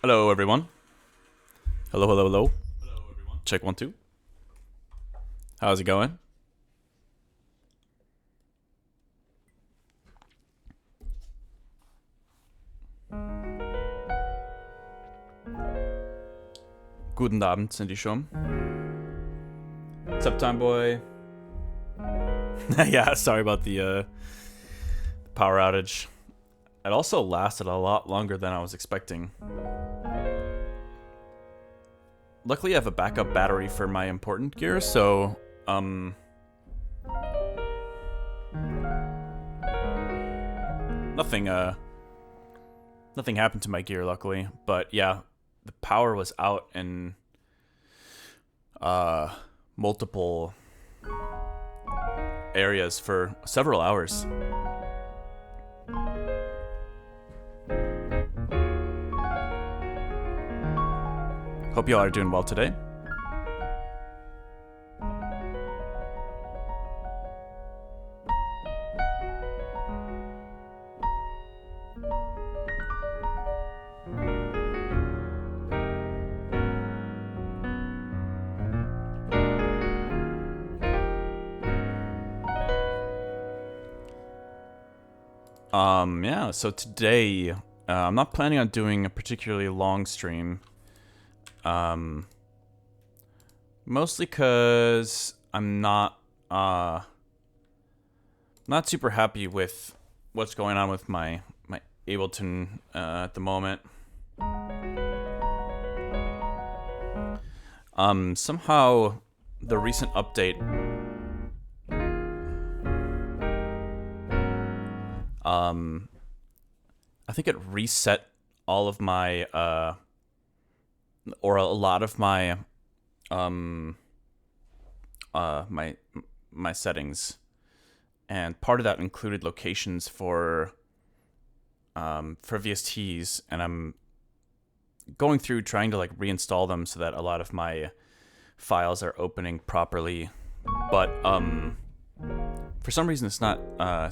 Hello, everyone. Hello, hello, hello. Hello, everyone. Check 1, 2. How's it going? Guten Abend, sind die schon? What's up, Time Boy? Yeah, sorry about the power outage. It also lasted a lot longer than I was expecting. Luckily, I have a backup battery for my important gear, so, nothing happened to my gear, luckily. But yeah, the power was out in, multiple areas for several hours. Hope y'all are doing well today. Yeah, so today, I'm not planning on doing a particularly long stream. Mostly because I'm not super happy with what's going on with my Ableton at the moment. Somehow the recent update I think it reset all of my or a lot of my my settings, and part of that included locations for VSTs, and I'm going through trying to like reinstall them so that a lot of my files are opening properly, but for some reason it's not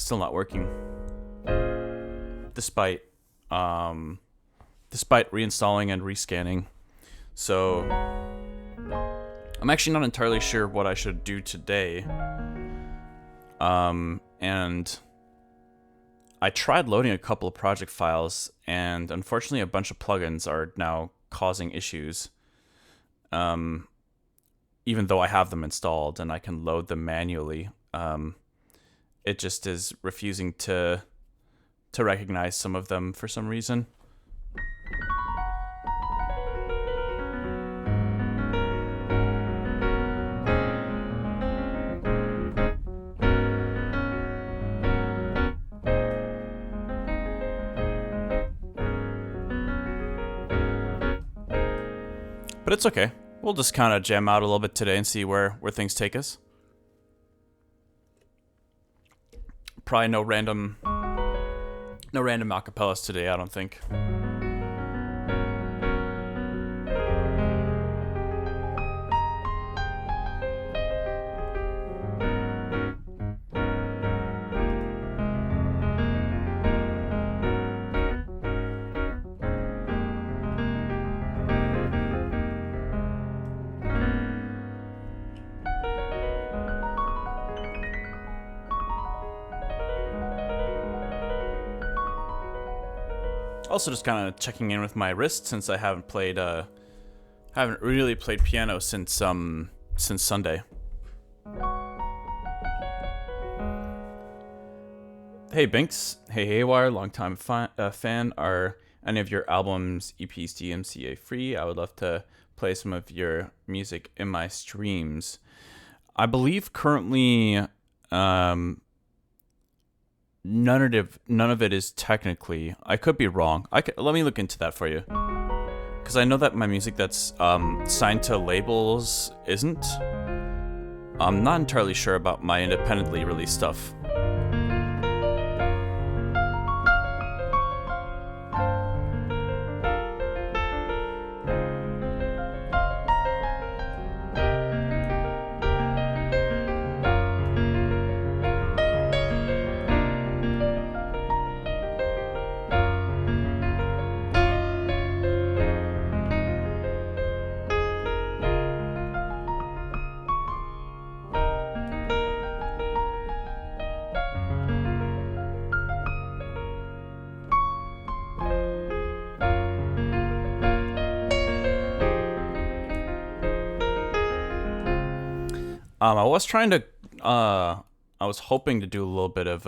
still not working, despite reinstalling and rescanning. So I'm actually not entirely sure what I should do today. And I tried loading a couple of project files, and unfortunately a bunch of plugins are now causing issues. Even though I have them installed and I can load them manually, it just is refusing to recognize some of them for some reason. But it's okay. We'll just kind of jam out a little bit today and see where things take us. Probably no random acapellas today, I don't think. Also, just kind of checking in with my wrist since I haven't really played piano since Sunday. Hey Binks, hey Haywyre, longtime fan. Are any of your albums, EPs, DMCA free? I would love to play some of your music in my streams. I believe currently, none of it is technically. I could be wrong. Let me look into that for you, because I know that my music that's signed to labels isn't. I'm not entirely sure about my independently released stuff. I was trying to, I was hoping to do a little bit of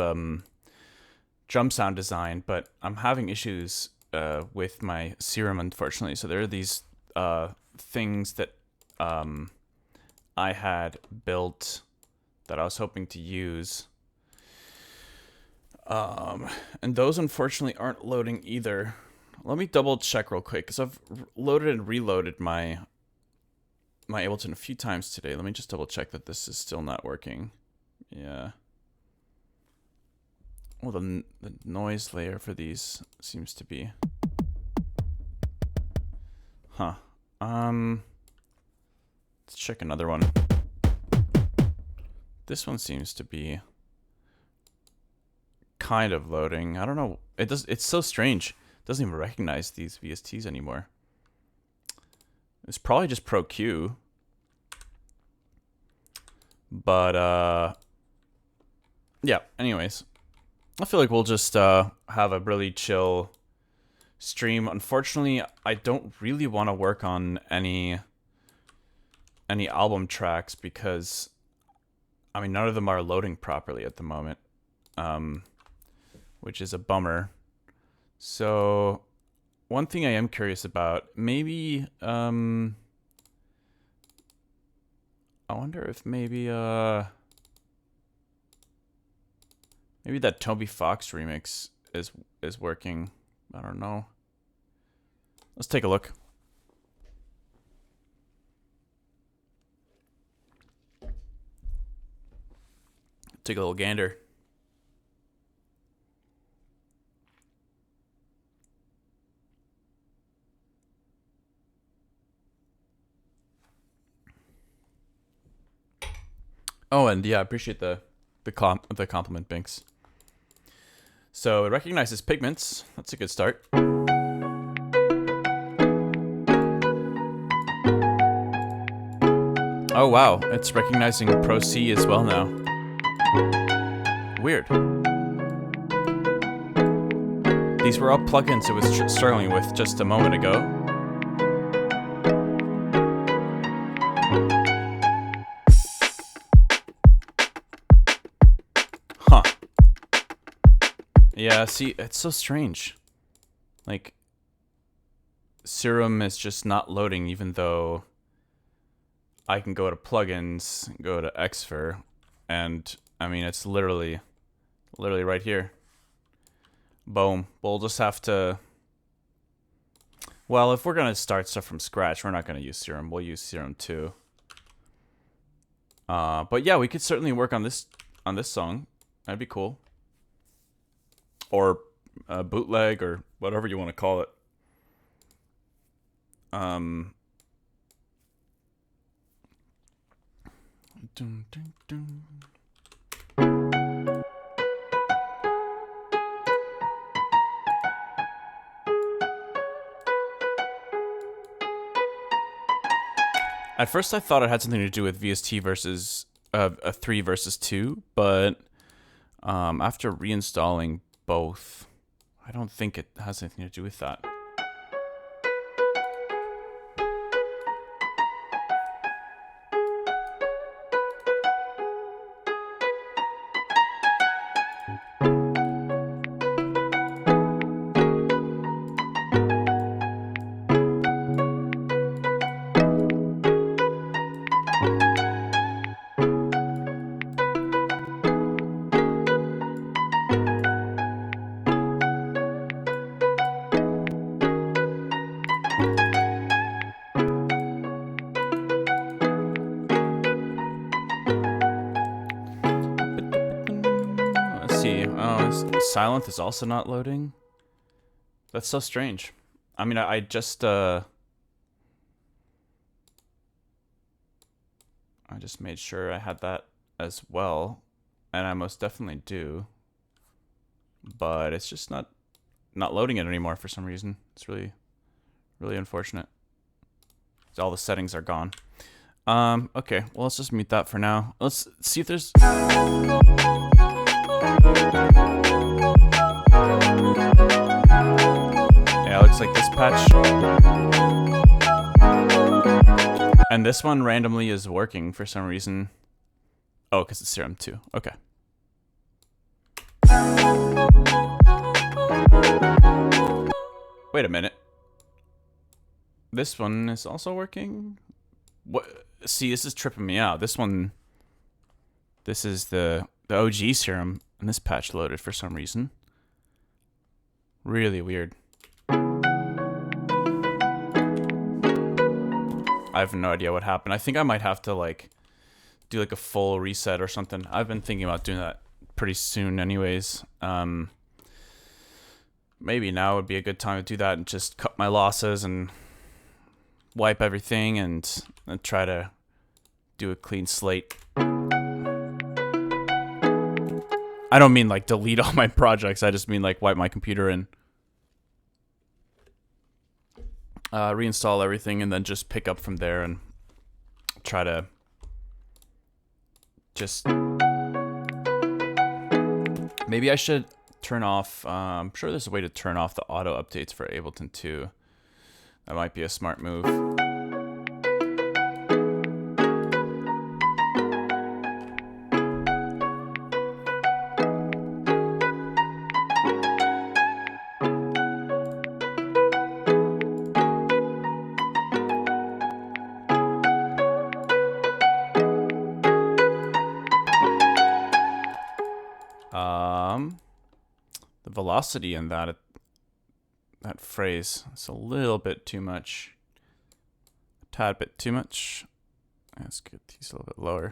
drum sound design, but I'm having issues with my Serum, unfortunately. So there are these things that I had built that I was hoping to use. And those unfortunately aren't loading either. Let me double check real quick, because I've loaded and reloaded my Ableton a few times today. Let me just double check that this is still not working. Yeah. Well, the noise layer for these seems to be... Huh. Let's check another one. This one seems to be kind of loading. I don't know. It's so strange. It doesn't even recognize these VSTs anymore. It's probably just Pro Q. But yeah, anyways. I feel like we'll just have a really chill stream. Unfortunately, I don't really want to work on any album tracks, because I mean, none of them are loading properly at the moment, which is a bummer. So one thing I am curious about, maybe I wonder if maybe that Toby Fox remix is working. I don't know. Let's take a look. Take a little gander. Oh, and yeah, I appreciate the compliment, Binks. So it recognizes pigments. That's a good start. Oh wow, it's recognizing Pro C as well now. Weird. These were all plugins it was struggling with just a moment ago. Huh. Yeah, see, it's so strange. Like, Serum is just not loading, even though I can go to plugins, go to Xfer, and I mean, it's literally right here. Boom. We'll just have to... Well, if we're going to start stuff from scratch, we're not going to use Serum. We'll use Serum 2. But yeah, we could certainly work on this song. That'd be cool. Or bootleg, or whatever you want to call it. Dun, dun, dun. At first I thought it had something to do with VST versus a 3 versus 2, but after reinstalling both, I don't think it has anything to do with that. see. Oh, Silent is also not loading. That's so strange. I mean, I just made sure I had that as well, and I most definitely do. But it's just not loading it anymore for some reason. It's really unfortunate. All the settings are gone. Okay, well, let's just mute that for now. Let's see if there's... Yeah, it looks like this patch. And this one randomly is working for some reason. Oh, because it's Serum 2. Okay. Wait a minute. This one is also working? What? See, this is tripping me out. This one... This is the OG Serum, and this patch loaded for some reason. Really weird. I have no idea what happened. I think I might have to, like, do, like, a full reset or something. I've been thinking about doing that pretty soon anyways. Maybe now would be a good time to do that and just cut my losses and wipe everything and try to do a clean slate. I don't mean, like, delete all my projects. I just mean, like, wipe my computer and reinstall everything and then just pick up from there and try to just... Maybe I should turn off... I'm sure there's a way to turn off the auto updates for Ableton 2. That might be a smart move. The velocity in that phrase is a little bit too much. A tad bit too much. Let's get these a little bit lower.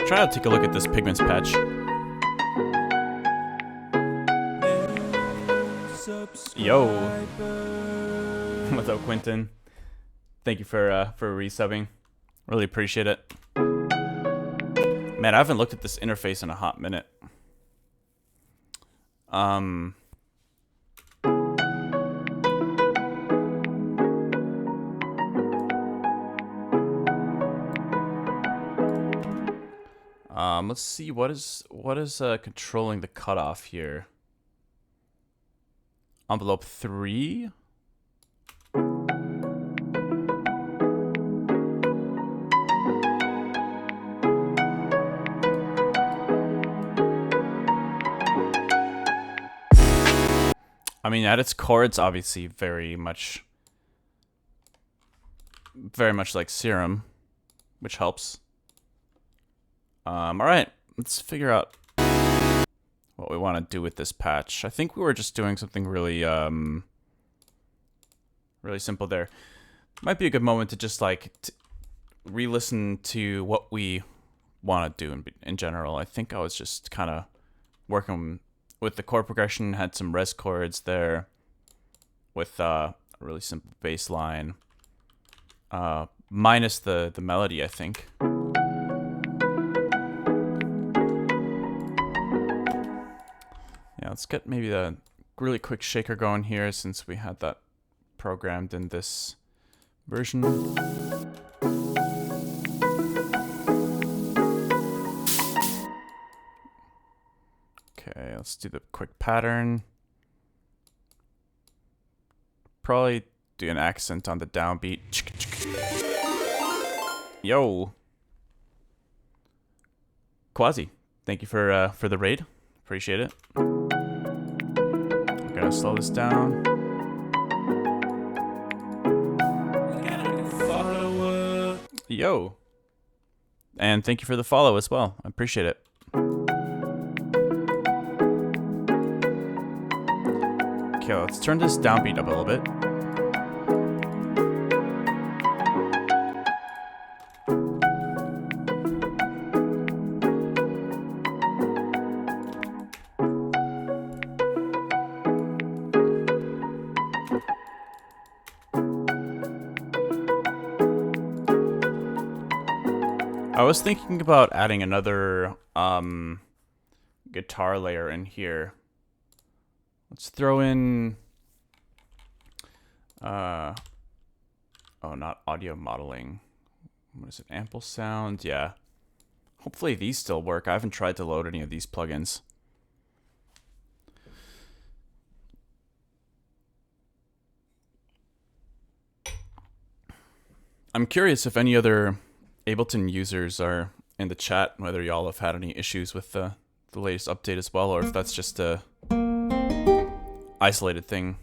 Try to take a look at this Pigments patch. Yo, what's up, Quentin? Thank you for resubbing. Really appreciate it. Man, I haven't looked at this interface in a hot minute. Let's see what is controlling the cutoff here. Envelope 3. I mean, at its core, it's obviously very much like Serum, which helps. Alright, let's figure out what we want to do with this patch. I think we were just doing something really, really simple there. Might be a good moment to just, like, re-listen to what we want to do in general. I think I was just kind of working with the chord progression, had some res chords there with a really simple bass line, minus the melody, I think. Yeah, let's get maybe the really quick shaker going here since we had that programmed in this version. Okay, let's do the quick pattern. Probably do an accent on the downbeat. Yo. Quasi, thank you for the raid. Appreciate it. I'm gonna slow this down. Yo. And thank you for the follow as well. I appreciate it. Okay, let's turn this downbeat up a little bit. I was thinking about adding another guitar layer in here. Let's throw in oh, not audio modeling. What is it? Ample sound? Yeah. Hopefully these still work. I haven't tried to load any of these plugins. I'm curious if any other Ableton users are in the chat, whether y'all have had any issues with the latest update as well, or if that's just a isolated thing.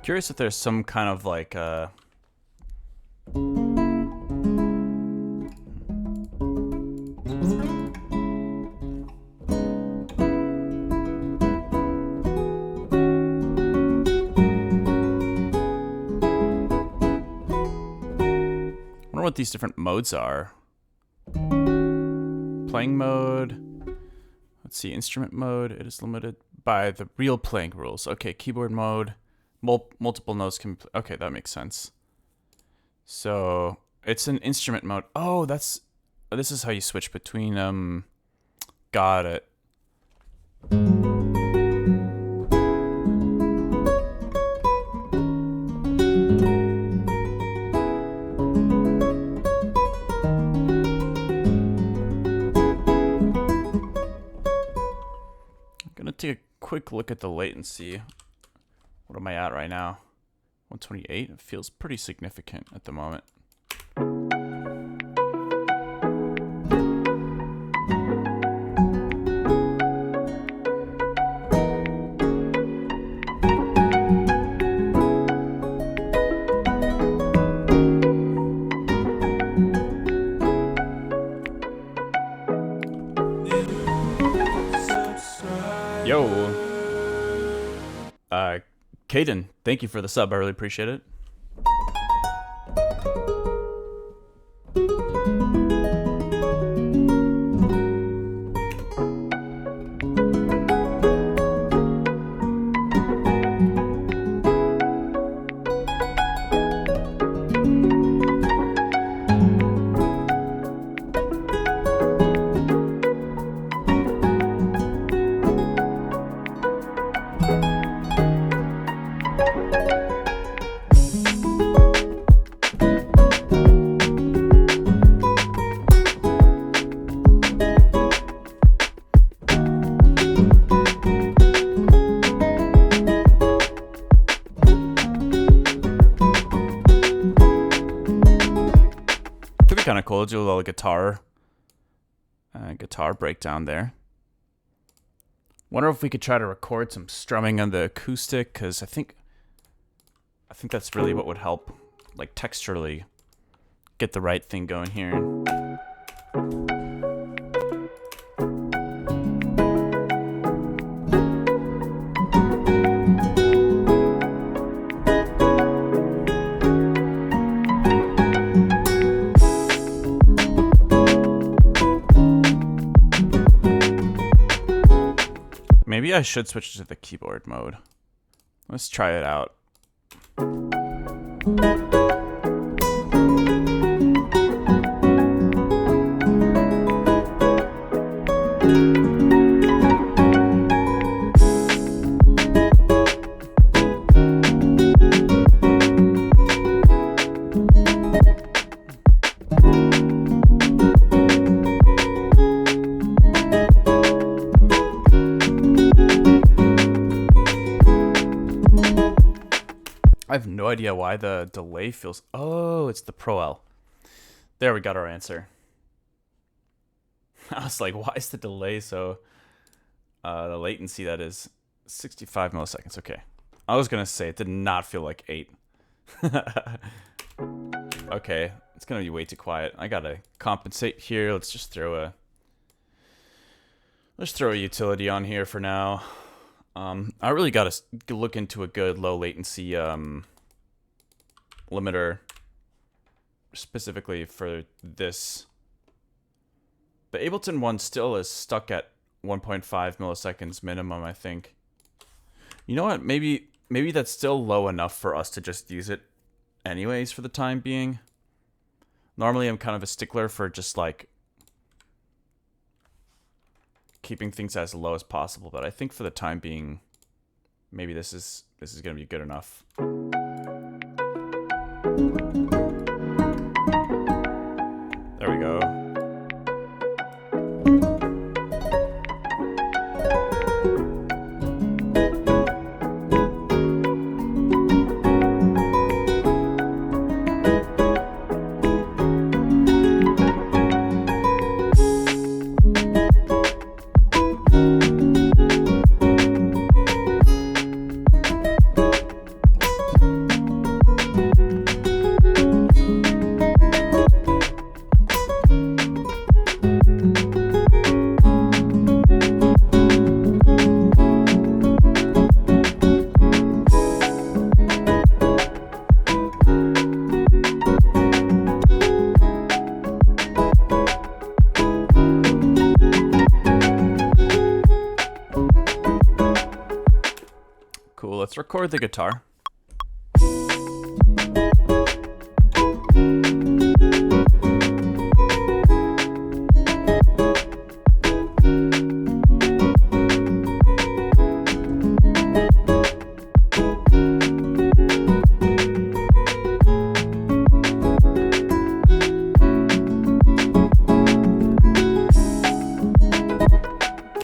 Curious if there's some kind of like I wonder what these different modes are. Playing mode. Let's see, instrument mode. It is limited by the real playing rules. Okay, keyboard mode. Multiple notes can... Okay, that makes sense. So, it's an instrument mode. Oh, this is how you switch between, Got it. I'm gonna take a quick look at the latency. What am I at right now? 128? It feels pretty significant at the moment. Yo! Caden, thank you for the sub. I really appreciate it. Kind of cool. Do a little guitar breakdown there. Wonder if we could try to record some strumming on the acoustic, because I think that's really what would help, like texturally, get the right thing going here. maybe I should switch to the keyboard mode. Let's try it out. I have no idea why the delay feels... Oh, it's the Pro L. There, we got our answer. I was like, why is the delay so... the latency, that is 65 milliseconds. Okay. I was going to say, it did not feel like 8. Okay, it's going to be way too quiet. I got to compensate here. Let's just throw a... Let's throw a utility on here for now. I really got to look into a good low latency limiter specifically for this. The Ableton one still is stuck at 1.5 milliseconds minimum, I think. You know what? Maybe that's still low enough for us to just use it anyways for the time being. Normally, I'm kind of a stickler for just like keeping things as low as possible, but I think for the time being, maybe this is going to be good enough. There we go. Cool, let's record the guitar.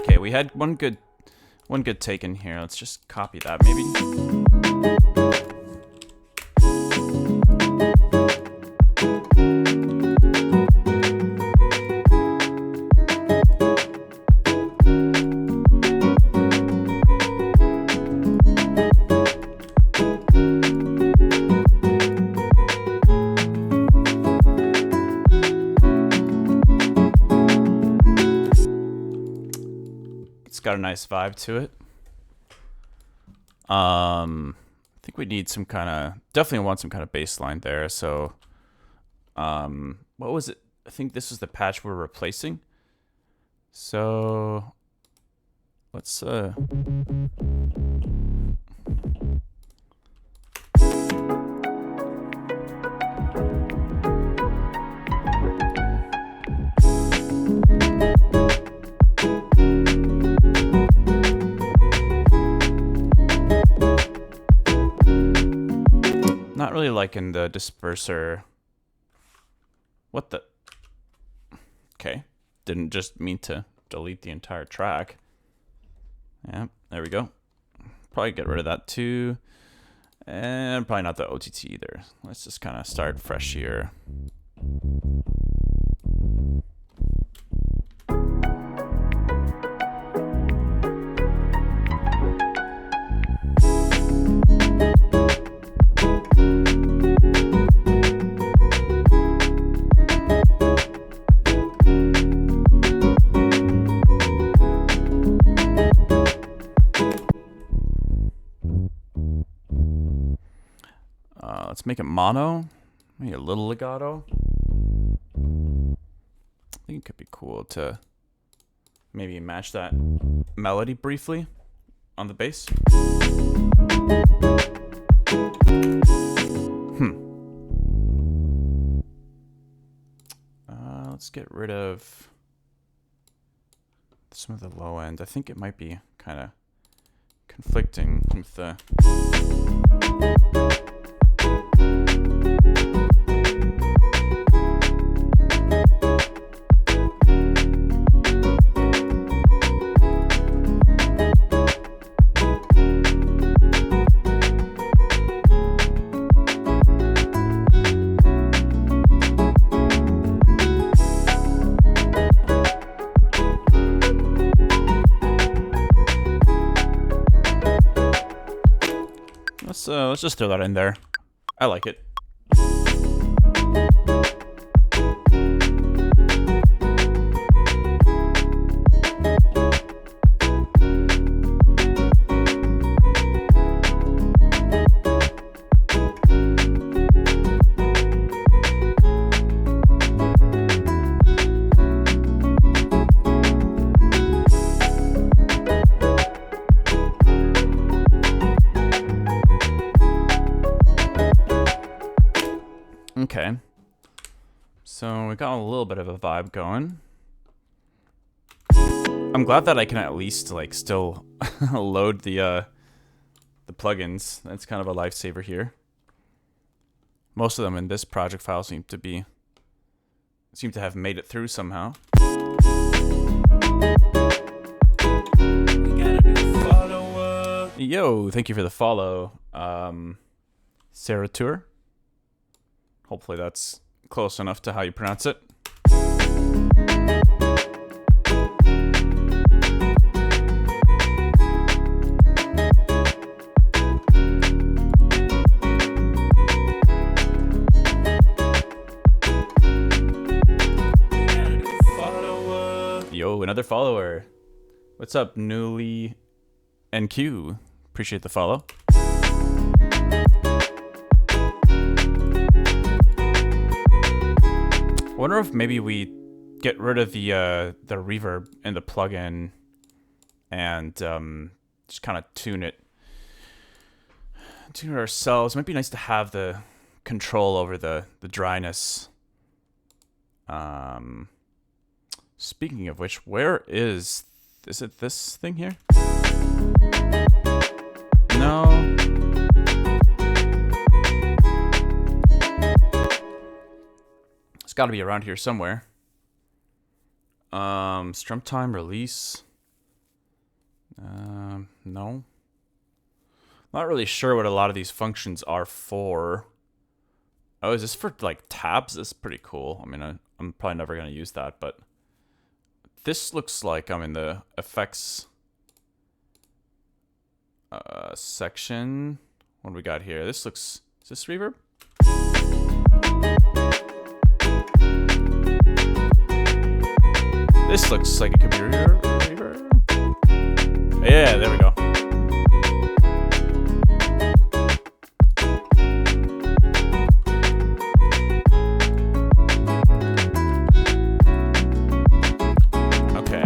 Okay, we had one good take in here. Let's just copy that, maybe. It's got a nice vibe to it. I think we need some kind of, definitely want some kind of bass line there. So, what was it? I think this is the patch we're replacing. So, let's, not really liking the disperser. What the? Okay. Didn't just mean to delete the entire track. Yeah, there we go. Probably get rid of that too. And probably not the OTT either. Let's just kind of start fresh here. Let's make it mono, maybe a little legato. I think it could be cool to maybe match that melody briefly. on the base. Let's get rid of some of the low end. I think it might be kind of conflicting with the... Let's just throw that in there. I like it. Okay, so we got a little bit of a vibe going. I'm glad that I can at least like still load the plugins. That's kind of a lifesaver here. Most of them in this project file seem to have made it through somehow. We got a new follower. Yo, thank you for the follow, Sarah Tour. Hopefully that's close enough to how you pronounce it. Yo, another follower. What's up, Newly NQ? Appreciate the follow. I wonder if maybe we get rid of the reverb in the plugin and just kind of tune it ourselves. It might be nice to have the control over the dryness. Speaking of which, where is it this thing here? No. Got to be around here somewhere. Strum time release. No. Not really sure what a lot of these functions are for. Oh, is this for like tabs? This is pretty cool. I mean, I'm probably never gonna use that, but this looks like I'm in the effects section. What do we got here? This looks. Is this reverb? This looks like a computer reverb. Yeah, there we go. Okay.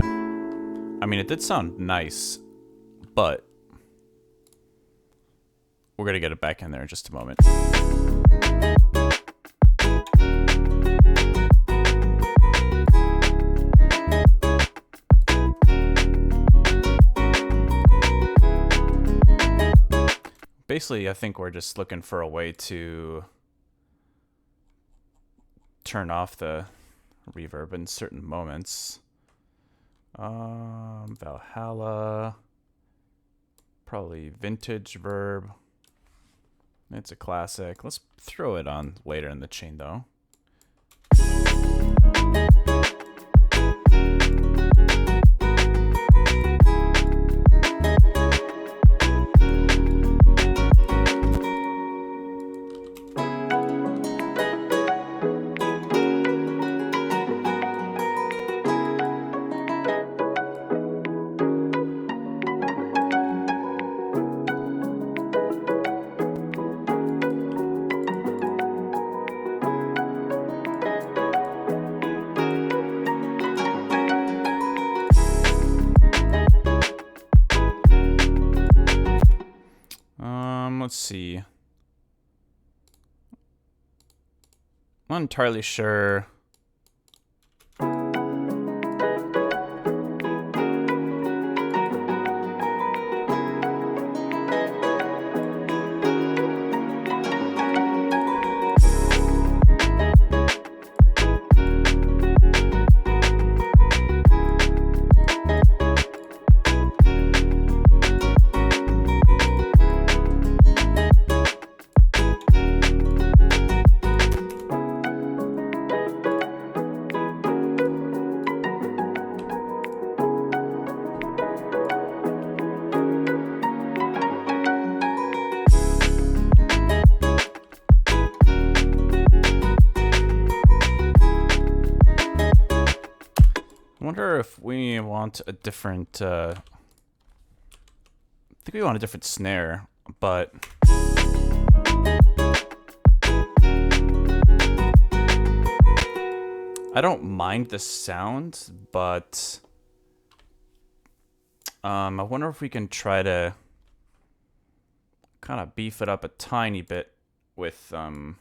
I mean, it did sound nice, but we're gonna get it back in there in just a moment. Basically, I think we're just looking for a way to turn off the reverb in certain moments. Valhalla, probably vintage verb. It's a classic. Let's throw it on later in the chain though. let's see. I'm not entirely sure. I wonder if we want a different, I think we want a different snare, but I don't mind the sound, but I wonder if we can try to kind of beef it up a tiny bit with a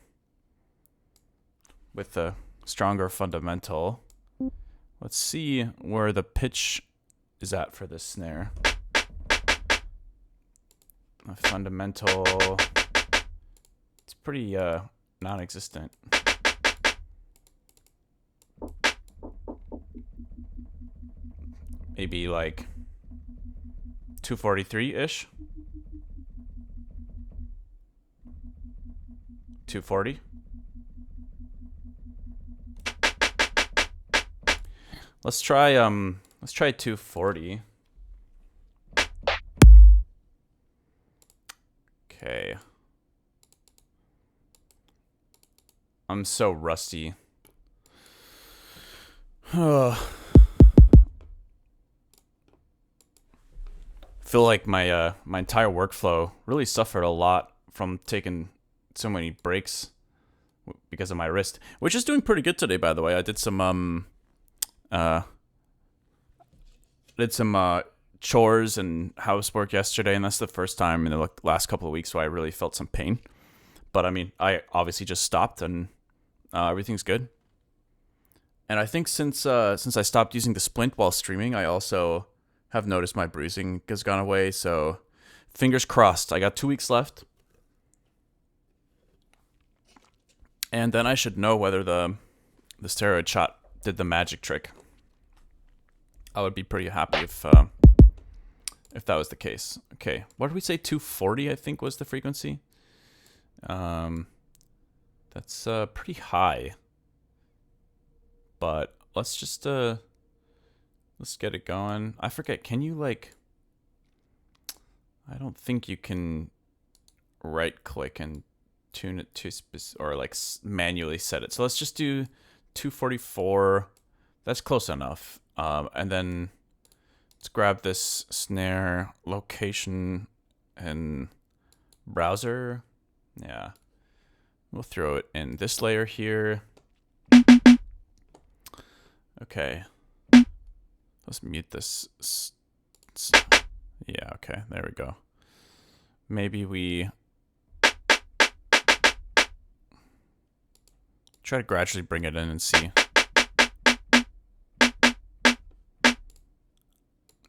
stronger fundamental. Let's see where the pitch is at for this snare. A fundamental, it's pretty non-existent. Maybe like 243-ish. 240. Let's try 240. Okay. I'm so rusty. Feel like my my entire workflow really suffered a lot from taking so many breaks because of my wrist, which is doing pretty good today, by the way. I did some chores and housework yesterday, and that's the first time in the last couple of weeks where I really felt some pain. But I mean, I obviously just stopped, and everything's good. And I think since I stopped using the splint while streaming, I also have noticed my bruising has gone away. So fingers crossed. I got 2 weeks left, and then I should know whether the steroid shot did the magic trick. I would be pretty happy if that was the case. Okay, what did we say? 240, I think, was the frequency. That's pretty high. But let's just let's get it going. I forget. Can you like? I don't think you can right click and tune it to or like manually set it. So let's just do 244. That's close enough. And then let's grab this snare location and browser. Yeah. We'll throw it in this layer here. Okay. Let's mute this. Yeah, okay. There we go. Maybe we try to gradually bring it in and see.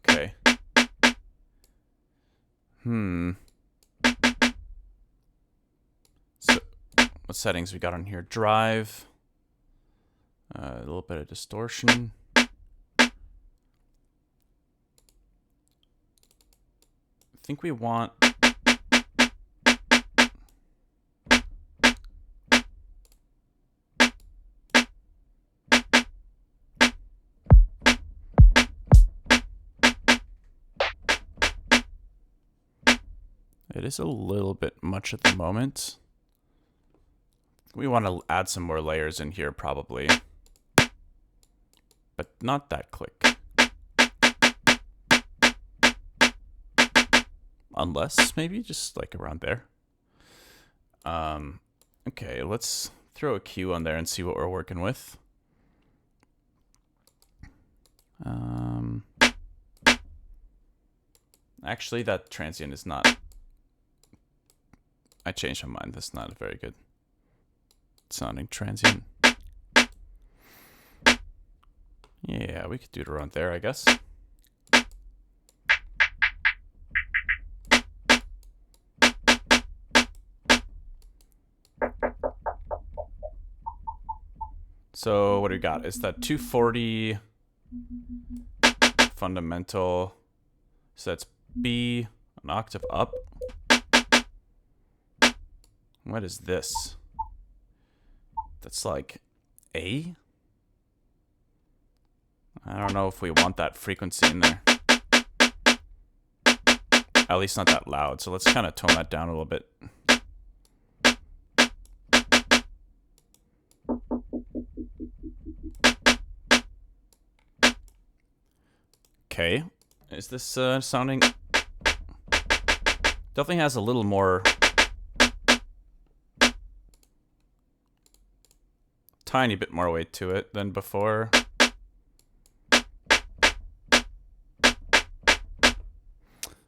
Okay. So, what settings we got on here? Drive. A little bit of distortion. I think we want... It is a little bit much at the moment. We want to add some more layers in here probably. But not that click. Unless maybe just like around there. Okay, let's throw a Q on there and see what we're working with. Actually, that transient is not I changed my mind. That's not a very good sounding transient. Yeah, we could do it around there, I guess. So what do we got? It's that 240 fundamental. So that's B, an octave up. What is this? That's like A? I don't know if we want that frequency in there. At least not that loud. So let's kind of tone that down a little bit. Okay. Is this sounding... Definitely has a little more... Tiny bit more weight to it than before.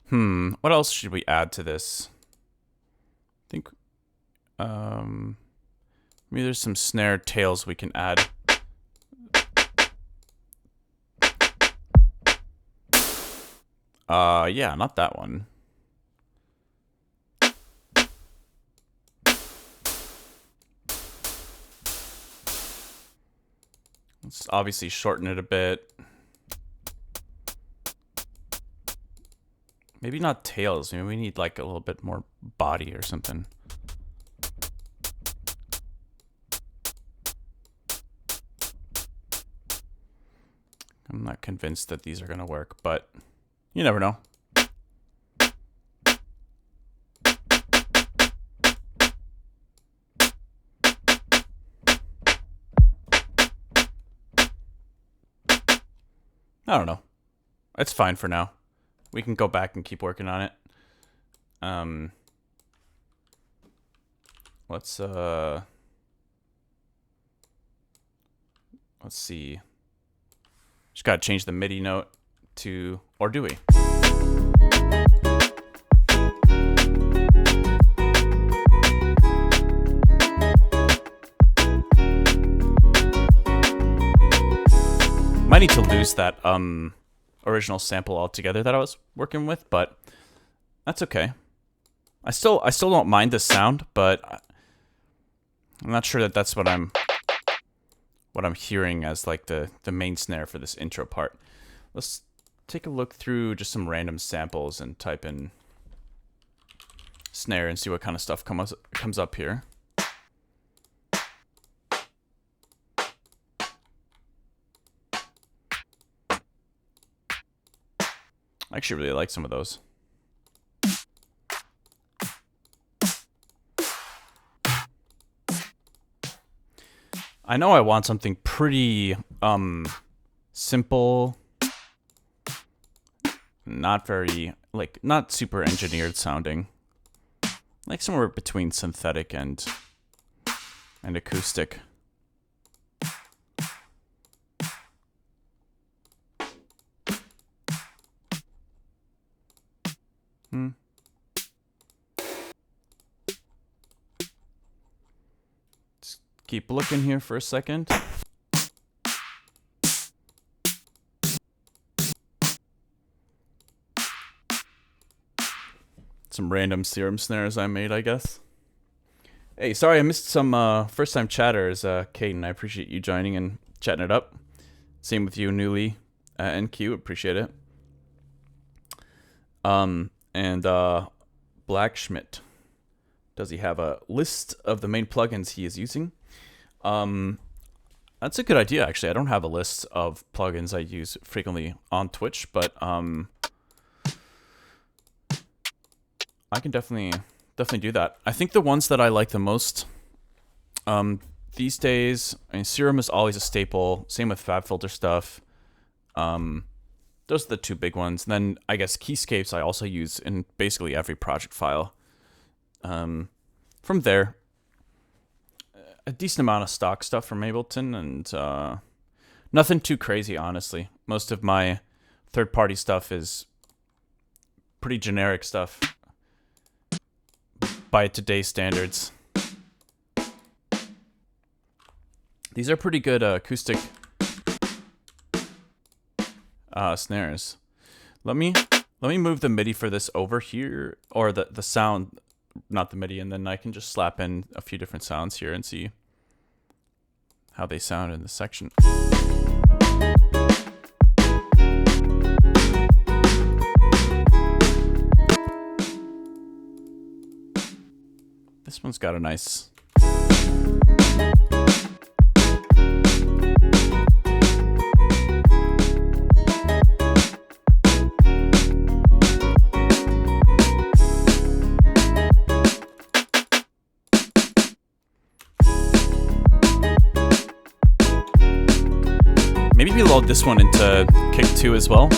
What else should we add to this? I think maybe there's some snare tails we can add. Yeah, not that one. Let's obviously shorten it a bit. Maybe not tails. Maybe we need like a little bit more body or something. I'm not convinced that these are going to work, but you never know. I don't know. It's fine for now. We can go back and keep working on it. Let's see. Just gotta change the MIDI note to, or do we? Might need to lose that original sample altogether that I was working with, but that's okay. I still don't mind the sound, but I'm not sure that that's what I'm hearing as like the main snare for this intro part. Let's take a look through just some random samples and type in snare and see what kind of stuff comes up here. I actually really like some of those. I know I want something pretty simple, not very not super engineered sounding, like somewhere between synthetic and acoustic. Let's keep looking here for a second. Some random serum snares I made, I guess. Hey, sorry I missed some first-time chatters, Caden. I appreciate you joining and chatting it up. Same with you, Newly, NQ. Appreciate it. And Black Schmidt. Does he have a list of the main plugins he is using? That's a good idea, actually. I don't have a list of plugins I use frequently on Twitch, but I can definitely do that. I think the ones that I like the most these days, I mean, Serum is always a staple. Same with FabFilter stuff. Those are the two big ones. And then I guess Keyscapes I also use in basically every project file. From there, a decent amount of stock stuff from Ableton, and nothing too crazy, honestly. Most of my third-party stuff is pretty generic stuff. by today's standards. These are pretty good acoustic snares. Let me move the MIDI for this over here, or the sound, not the MIDI, and then I can just slap in a few different sounds here and see how they sound in this section. This one's got a nice... Maybe we load this one into kick 2 as well.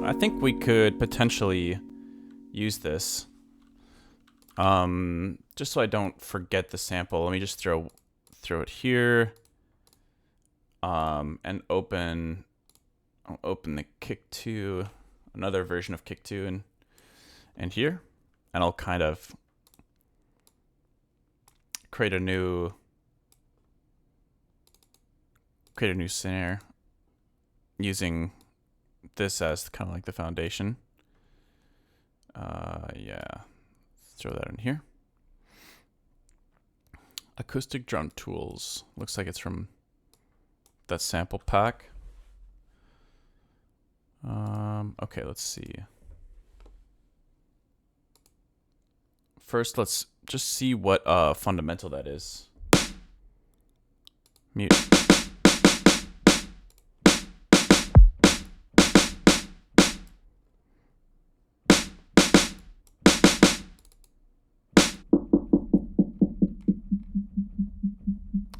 I think we could potentially use this. Just so I don't forget the sample, let me just throw it here. And I'll open the kick 2, another version of kick 2 and here. And I'll kind of create a new snare using this as kind of like the foundation. Yeah, throw that in here. Acoustic drum tools. Looks like it's from that sample pack. Okay, let's see. First, let's just see what fundamental that is. Mute.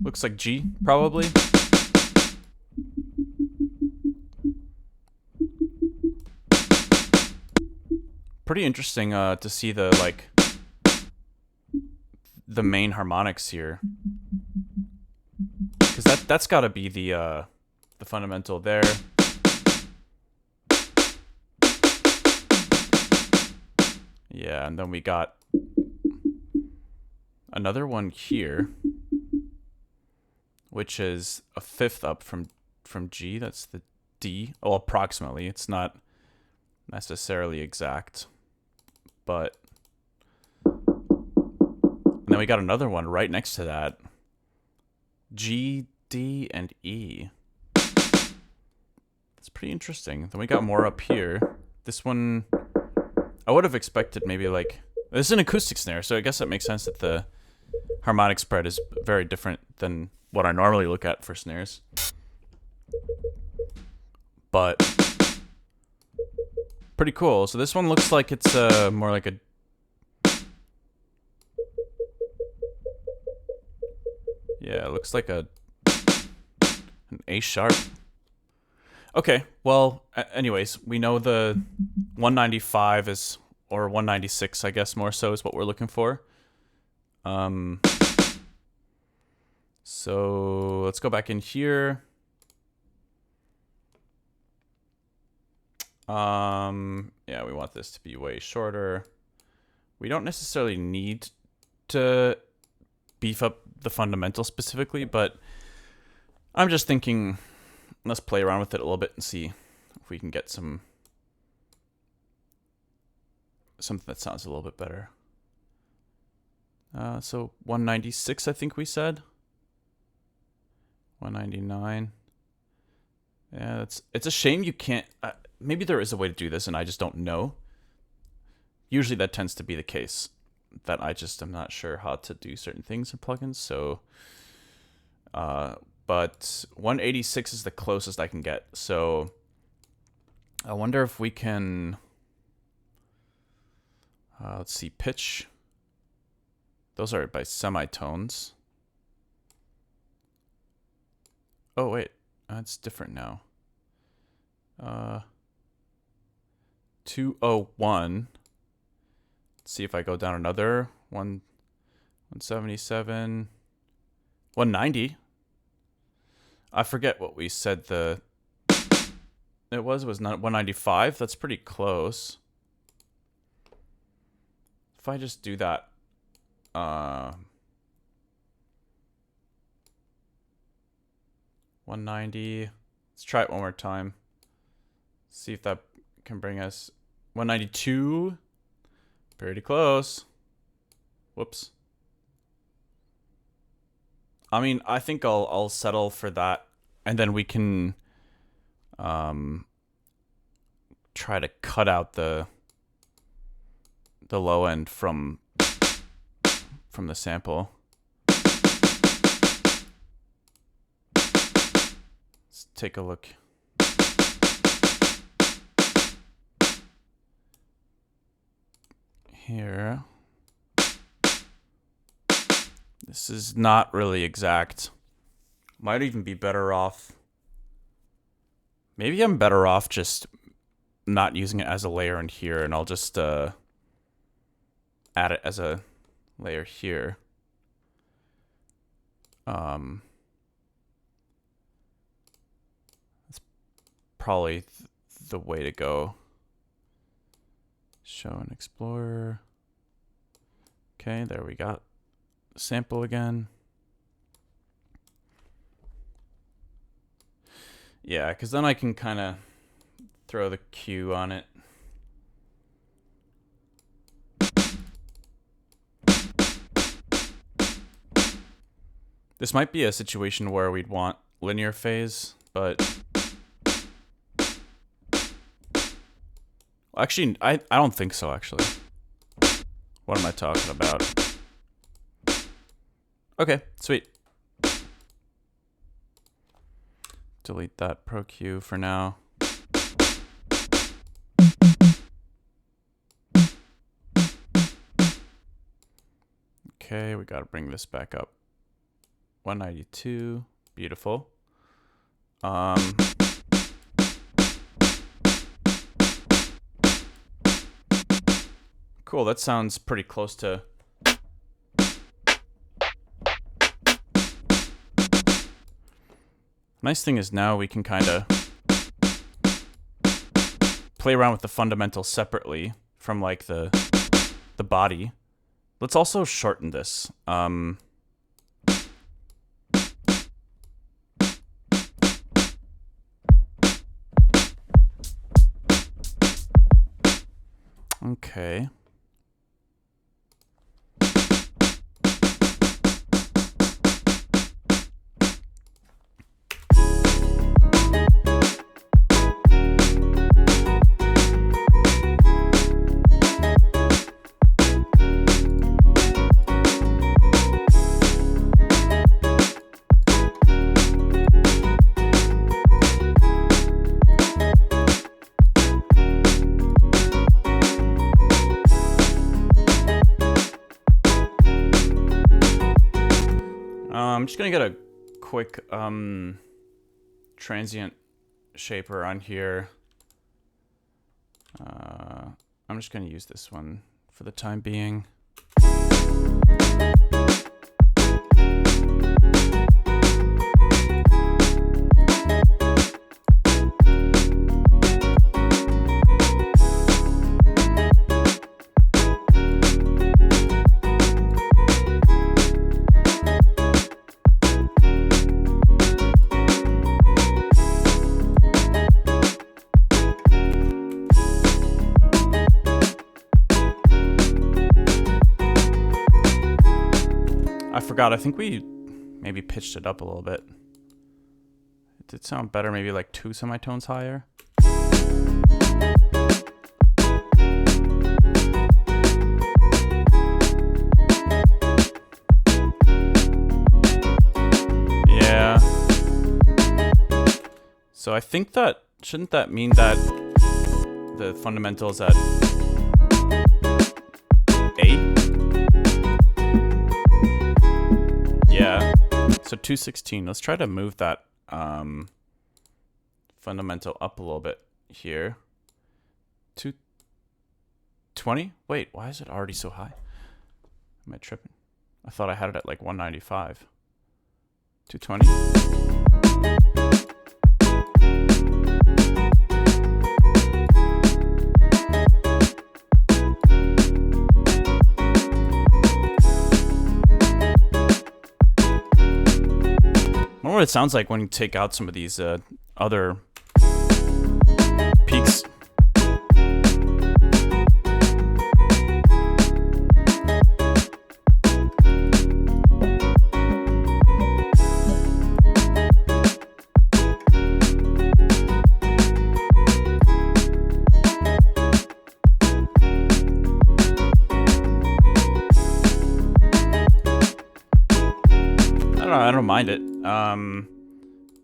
Looks like G, probably. Pretty interesting to see the main harmonics here, because that's got to be the fundamental there. Yeah, and then we got another one here, which is a fifth up from G. That's the D. Oh, approximately. It's not necessarily exact, but... And then we got another one right next to that. G, D, and E. That's pretty interesting. Then we got more up here. This one, I would have expected maybe like... This is an acoustic snare, so I guess that makes sense that the harmonic spread is very different than what I normally look at for snares. But pretty cool. So this one looks like it's more like an it looks like an A sharp. Okay, well, anyways, we know the 195 is, or 196, I guess more so is what we're looking for. So let's go back in here. Yeah, we want this to be way shorter. We don't necessarily need to beef up the fundamental specifically, but I'm just thinking, let's play around with it a little bit and see if we can get something that sounds a little bit better. So 196, I think we said. 199. Yeah, it's a shame you can't... maybe there is a way to do this and I just don't know. Usually that tends to be the case, that I just am not sure how to do certain things in plugins. So, but 186 is the closest I can get. So I wonder if we can... let's see, pitch. Those are by semitones. Oh, wait. That's different now. 201. Let's see if I go down another. 177. 190. I forget what we said it was not 195. That's pretty close. If I just do that, 190. Let's try it one more time. See if that can bring us 192. Pretty close. Whoops. I mean, I think I'll settle for that, and then we can try to cut out the low end from the sample. Let's take a look. Here. This is not really exact. Might even be better off. Maybe I'm better off just not using it as a layer in here, and I'll just add it as a layer here. That's probably the way to go. Show and Explorer. Okay, there we got the sample again. Yeah, because then I can kind of throw the Q on it. This might be a situation where we'd want linear phase, but actually, I don't think so, actually. What am I talking about? Okay, sweet. Delete that Pro Q for now. Okay, we gotta bring this back up. 192, beautiful. Cool, that sounds pretty close to... Nice thing is now we can kind of play around with the fundamentals separately from like the body. Let's also shorten this. Okay. I'm just gonna get a quick transient shaper on here. I'm just gonna use this one for the time being. I think we maybe pitched it up a little bit. It did sound better, maybe like 2 semitones higher. Yeah. So I think that, shouldn't that mean that the fundamentals at 8? Yeah, so 216. Let's try to move that fundamental up a little bit here. 220? Wait, why is it already so high? Am I tripping? I thought I had it at like 195. 220? what it sounds like when you take out some of these other peaks. I don't mind it.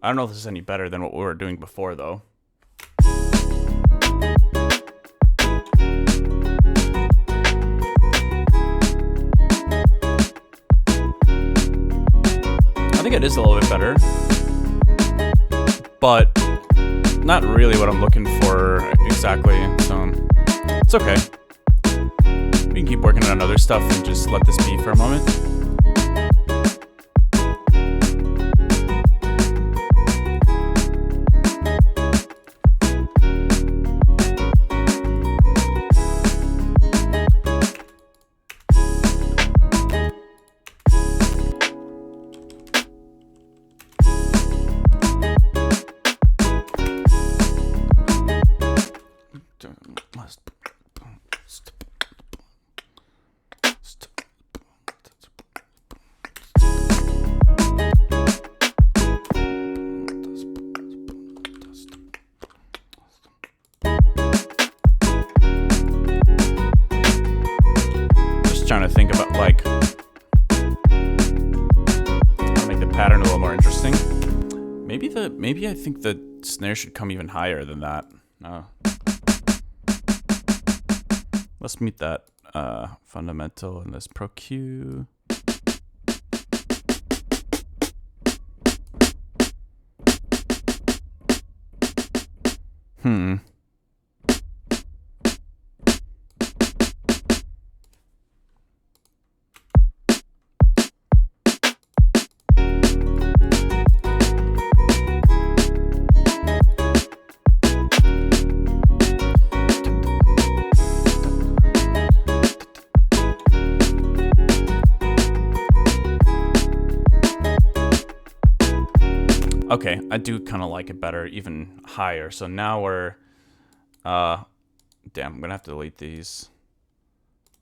I don't know if this is any better than what we were doing before, though. I think it is a little bit better, but not really what I'm looking for exactly, so it's okay. We can keep working on other stuff and just let this be for a moment. Trying to think about like how to make the pattern a little more interesting. Maybe I think the snare should come even higher than that. Let's meet that fundamental in this Pro Q. Okay, I do kind of like it better, even higher. So now we're, damn, I'm gonna have to delete these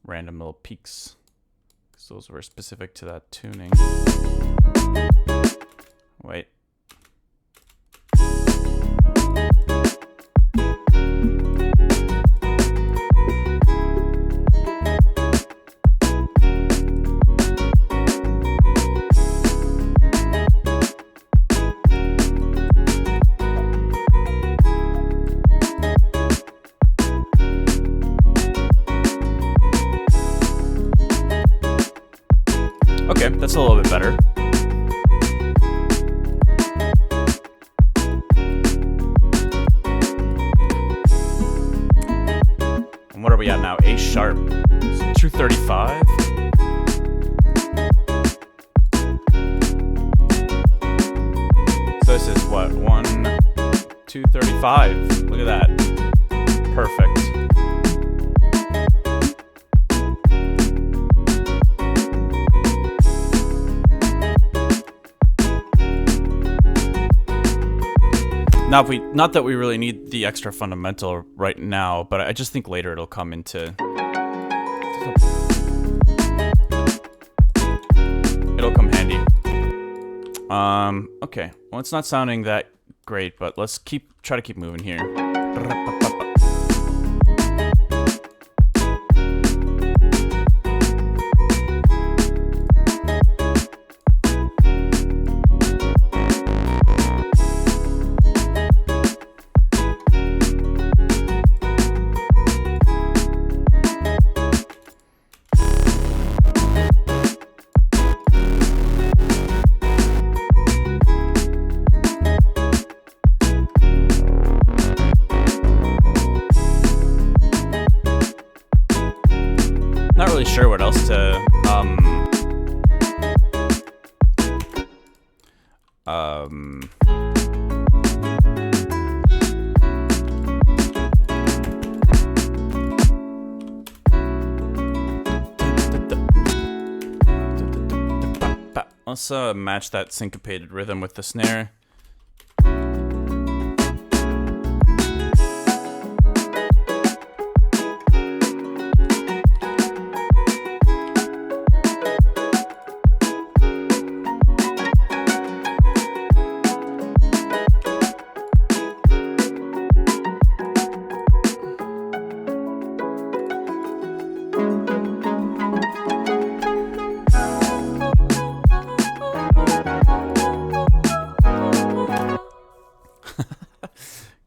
random little peaks, because those were specific to that tuning. Wait. Okay, that's a little bit better. And what are we at now? A sharp. 235. So this is what? 235. Look at that. Perfect. Not that we really need the extra fundamental right now, but I just think later it'll come into... It'll come handy. Okay. Well, it's not sounding that great, but let's try to keep moving here. Not really sure what else to Let's match that syncopated rhythm with the snare.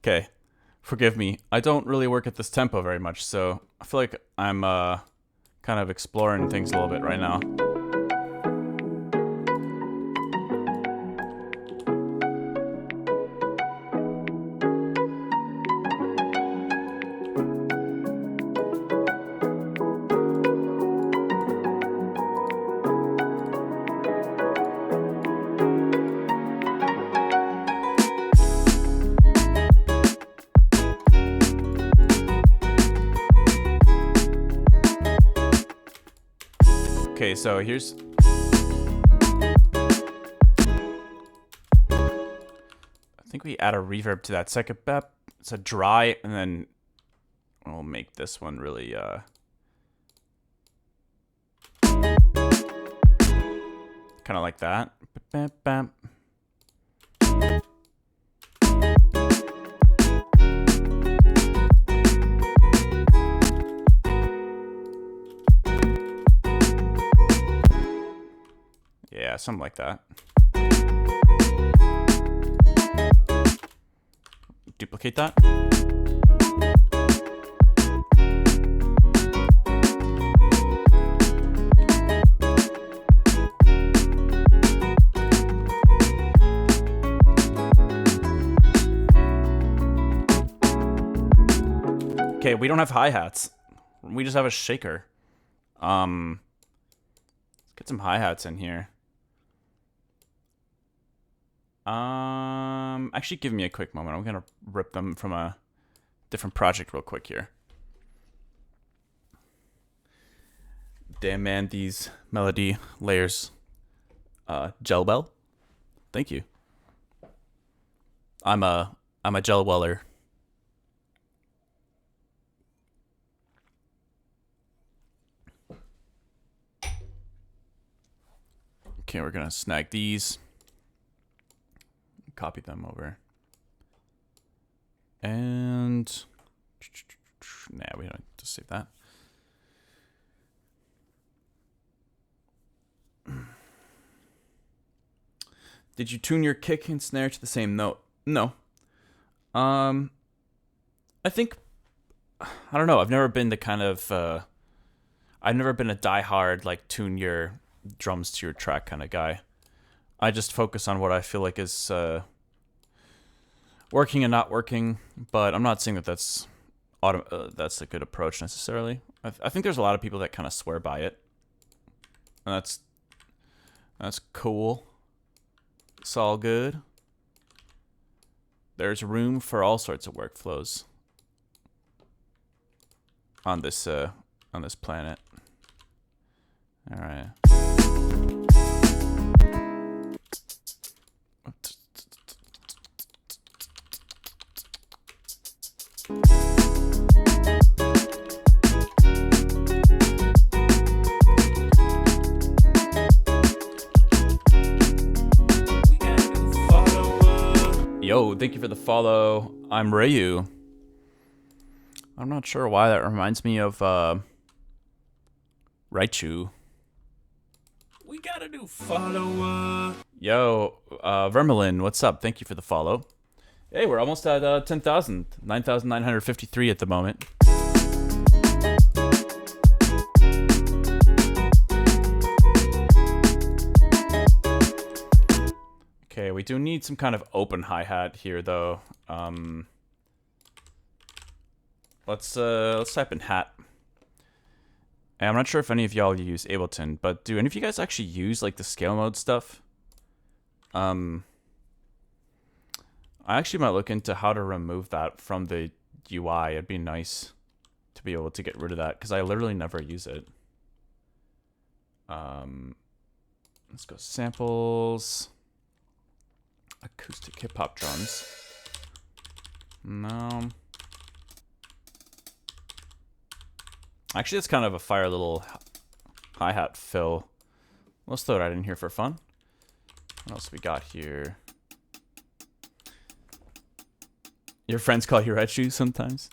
Okay, forgive me. I don't really work at this tempo very much, so I feel like I'm kind of exploring things a little bit right now. Okay, so here's... I think we add a reverb to that second bep. It's a dry, and then we'll make this one really, kind of like that. Yeah, something like that. Duplicate that. Okay, we don't have hi-hats. We just have a shaker. Let's get some hi-hats in here. Actually, give me a quick moment. I'm gonna rip them from a different project real quick here. Damn, man, these melody layers. Gel well. Thank you. I'm a gel weller. Okay, we're gonna snag these. Copy them over. And nah, we don't have to save that. Did you tune your kick and snare to the same note? No. I think, I don't know. I've never been the kind of I've never been a diehard like tune your drums to your track kind of guy. I just focus on what I feel like is working and not working, but I'm not saying that that's a good approach necessarily. I think there's a lot of people that kind of swear by it, and that's cool. It's all good. There's room for all sorts of workflows on this planet. All right. Yo, thank you for the follow. I'm Ryu. I'm not sure why that reminds me of Raichu. We gotta do follow. Yo, Vermelin, what's up? Thank you for the follow. Hey, we're almost at 10,000. 9,953 at the moment. Okay, we do need some kind of open hi-hat here, though. Let's type in hat. And I'm not sure if any of y'all use Ableton, but do any of you guys actually use like the scale mode stuff? I actually might look into how to remove that from the UI. It'd be nice to be able to get rid of that because I literally never use it. Let's go samples. Acoustic hip hop drums. No. Actually, it's kind of a fire little hi-hat fill. Let's throw that in here for fun. What else we got here? Your friends call you red shoes sometimes?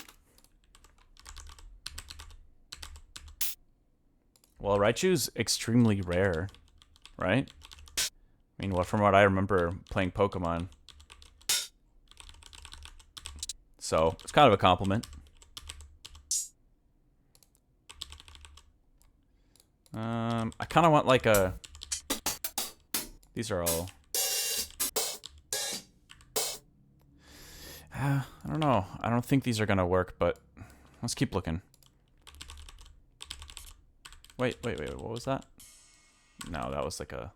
Well, Raichu's extremely rare, right? I mean, well, from what I remember playing Pokemon. So, it's kind of a compliment. I kind of want like a... These are all... I don't know. I don't think these are going to work, but let's keep looking. Wait, what was that? No, that was like a...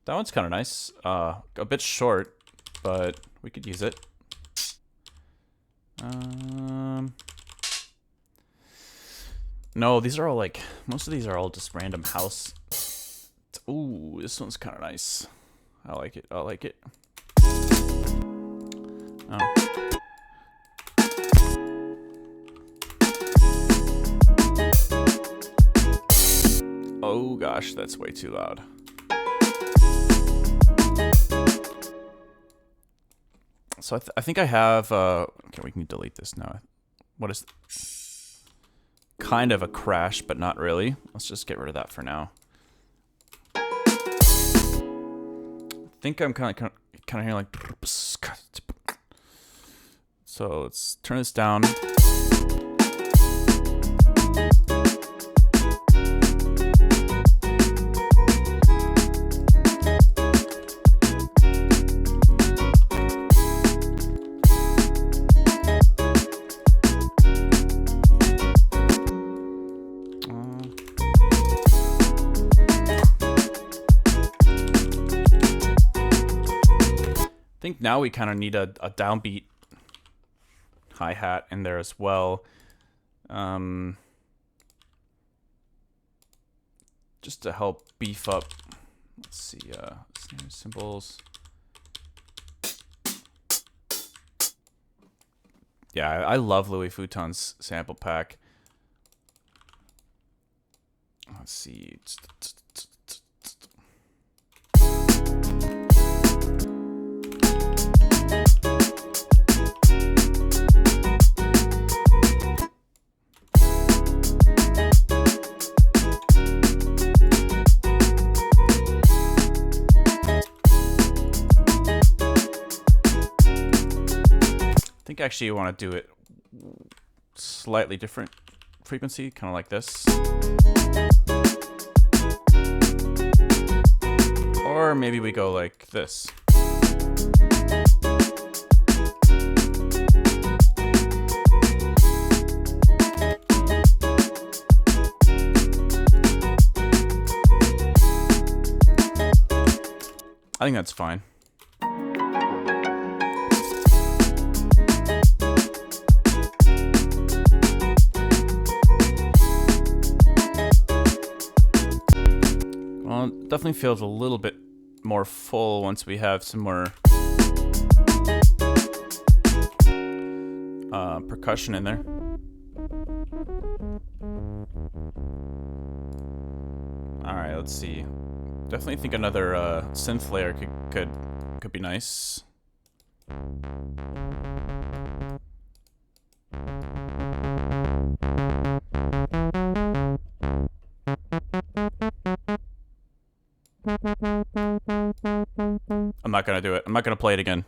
That one's kind of nice. A bit short, but we could use it. No, these are all like... Most of these are all just random house. Ooh, this one's kind of nice. I like it. I like it. Oh. Oh gosh, that's way too loud. So I think I have... okay, we can delete this now. What is... Kind of a crash, but not really. Let's just get rid of that for now. I think I'm kind of hearing like... So let's turn this down. I think now we kind of need a downbeat hi-hat in there as well. Just to help beef up. Let's see, snare cymbals. Yeah, I love Louis Vuitton's sample pack. Let's see. I think actually you want to do it slightly different frequency, kind of like this. Or maybe we go like this. I think that's fine. Well, it definitely feels a little bit more full once we have some more percussion in there. All right, let's see. Definitely think another synth layer could be nice. I'm not gonna do it. I'm not gonna play it again.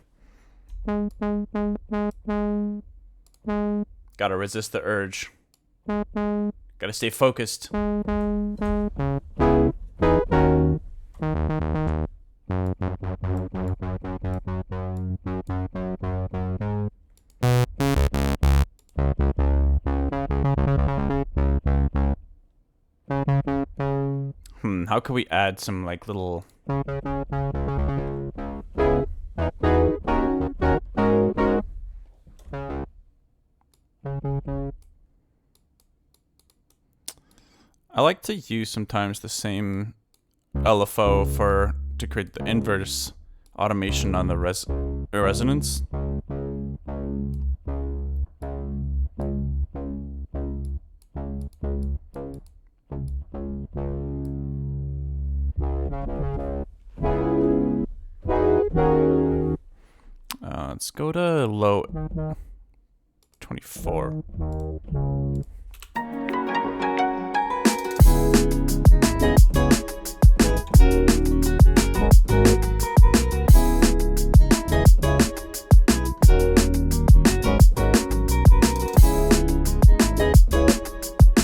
Gotta resist the urge. Gotta stay focused. How could we add some like little... I like to use sometimes the same LFO to create the inverse automation on the resonance. Let's go to low 24.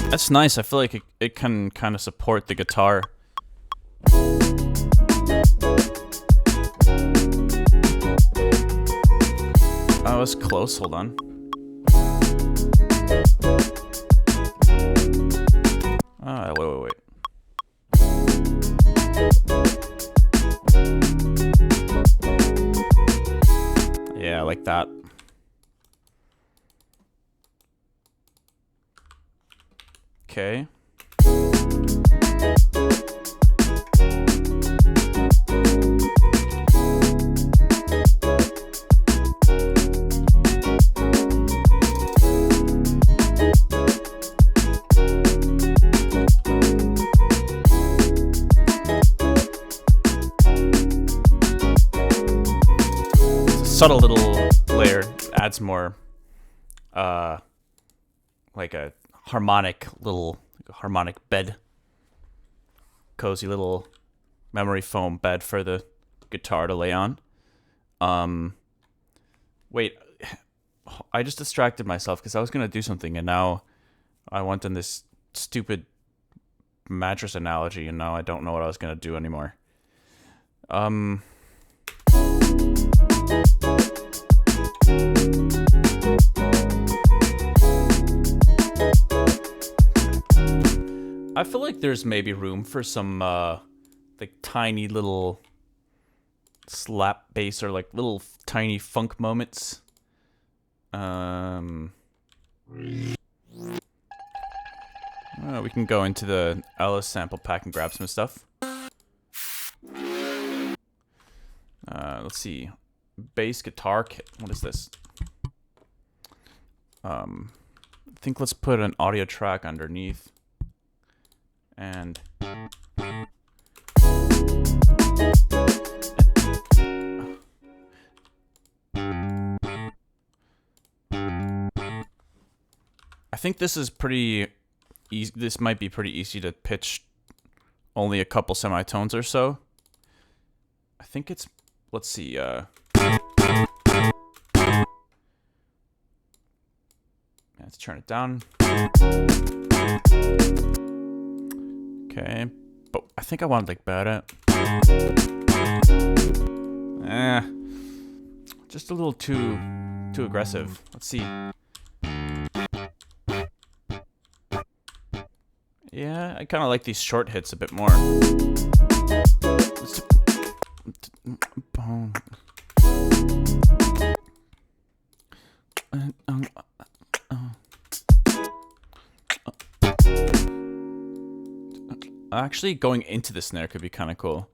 That's nice. I feel like it can kind of support the guitar. I was close. Hold on. Wait. Yeah, I like that. Okay. Subtle little layer adds more like a harmonic bed, cozy little memory foam bed for the guitar to lay on. Wait, I just distracted myself because I was gonna do something and now I went on this stupid mattress analogy and now I don't know what I was gonna do anymore. I feel like there's maybe room for some like tiny little slap bass or like little tiny funk moments. We can go into the Ellis sample pack and grab some stuff. Let's see. Bass guitar kit. What is this? I think let's put an audio track underneath. And I think this is pretty easy. This might be pretty easy to pitch only a couple semitones or so. I think it's, let's see, let's turn it down. Okay, but I think I want like better. Just a little too aggressive. Let's see. Yeah, I kind of like these short hits a bit more. Actually, going into the snare could be kind of cool.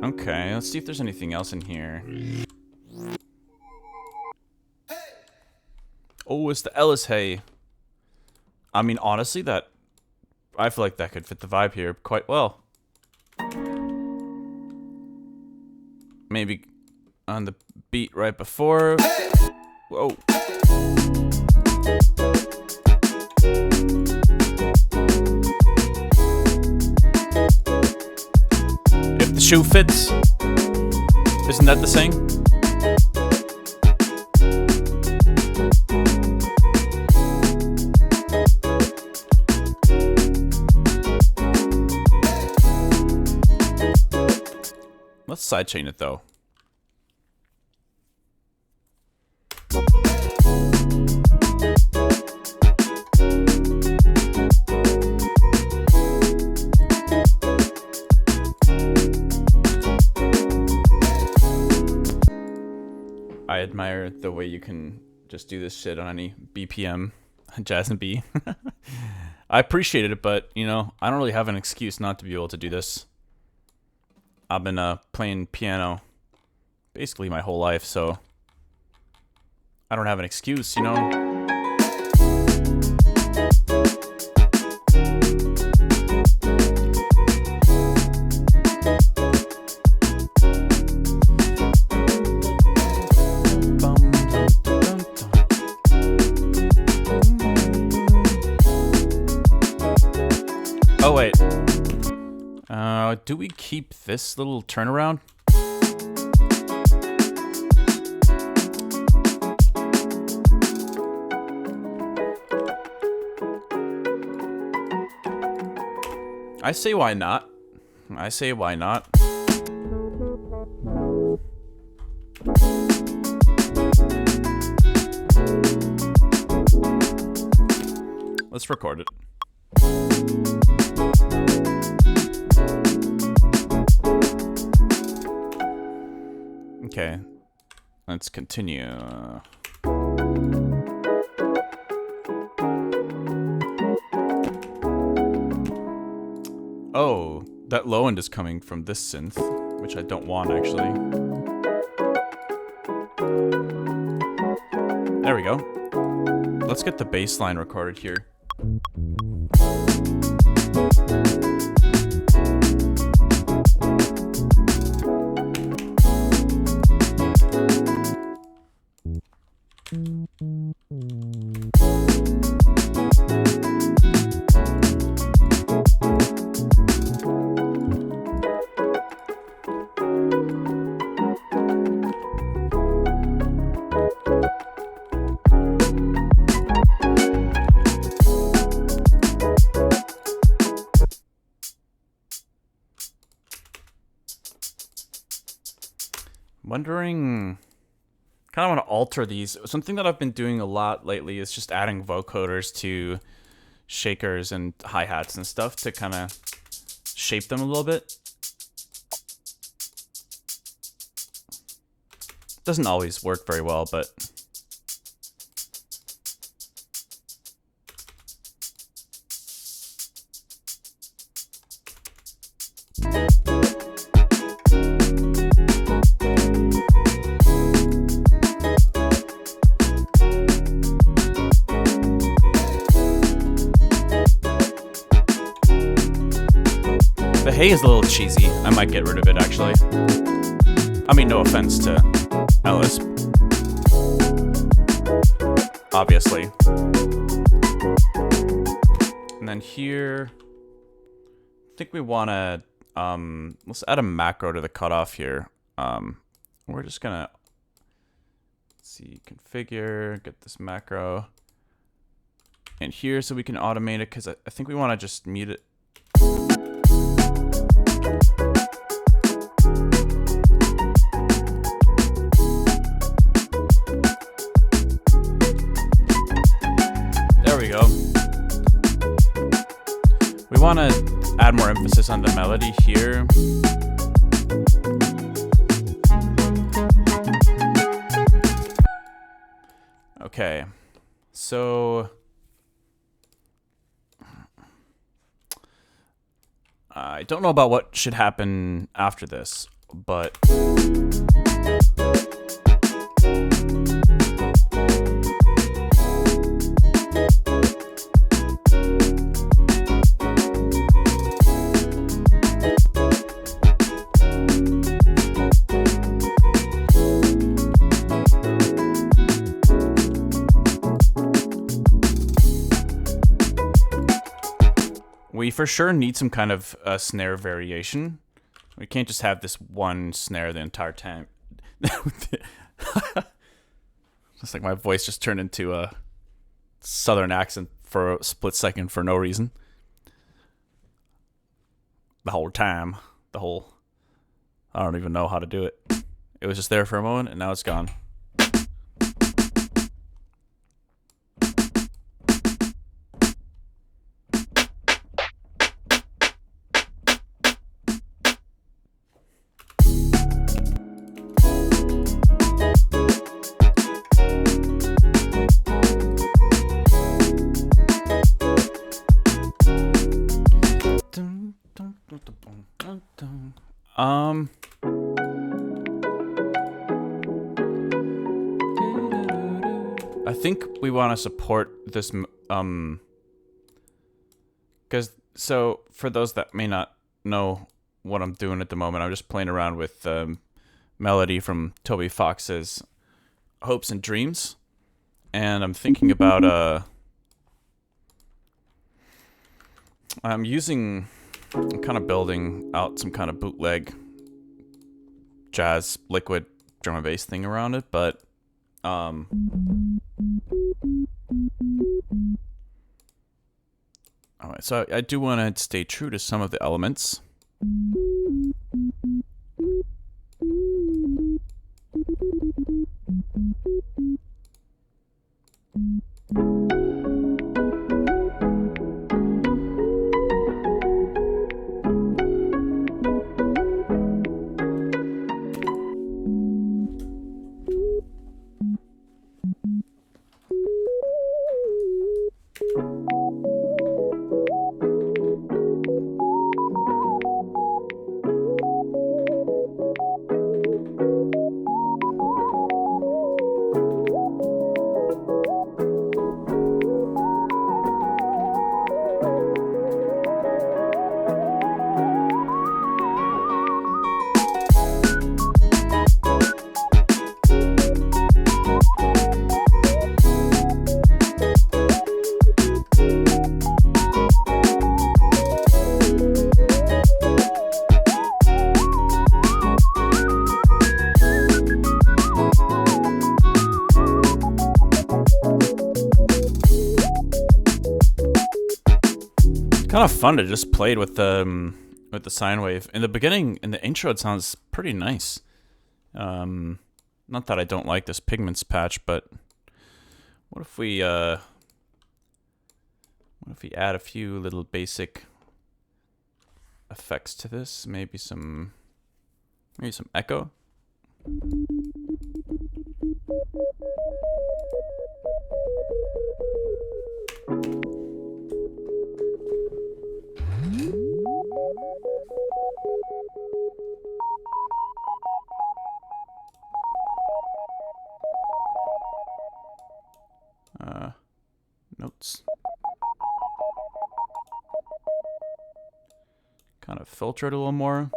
Okay, let's see if there's anything else in here. Oh, it's the Ellis Hay. I mean, honestly, I feel like that could fit the vibe here quite well. Maybe on the beat right before. Whoa. If the shoe fits, isn't that the saying? Let's sidechain it though. admire the way you can just do this shit on any BPM, Jazz and B. I appreciate it, but, you know, I don't really have an excuse not to be able to do this. I've been playing piano basically my whole life, so I don't have an excuse, you know? Oh, wait. Do we keep this little turnaround? I say why not. I say why not. Let's record it. Okay, let's continue. Oh, that low end is coming from this synth, which I don't want actually. There we go. Let's get the bass line recorded here. Wondering, kind of want to alter these. Something that I've been doing a lot lately is just adding vocoders to shakers and hi-hats and stuff to kind of shape them a little bit. Doesn't always work very well, but the hay is a little cheesy. I might get rid of it, actually. I mean, no offense to Ellis. Obviously. And then here, I think we want to, let's add a macro to the cutoff here. We're just going to, see, configure, get this macro in here so we can automate it, because I think we want to just mute it. We want to add more emphasis on the melody here. Okay, so I don't know about what should happen after this, but we for sure need some kind of snare variation. We can't just have this one snare the entire time. Just like my voice just turned into a southern accent for a split second for no reason. The whole time. I don't even know how to do it. It was just there for a moment and now it's gone. Um, I think we want to support this, because, so, for those that may not know what I'm doing at the moment, I'm just playing around with melody from Toby Fox's Hopes and Dreams, and I'm thinking about, I'm kind of building out some kind of bootleg jazz liquid drum and bass thing around it, but alright, so I do want to stay true to some of the elements. Kind of fun to just play it with the sine wave. In the beginning, in the intro, it sounds pretty nice. Not that I don't like this pigments patch, but what if we add a few little basic effects to this? Maybe some echo. Notes. Kind of filter it a little more.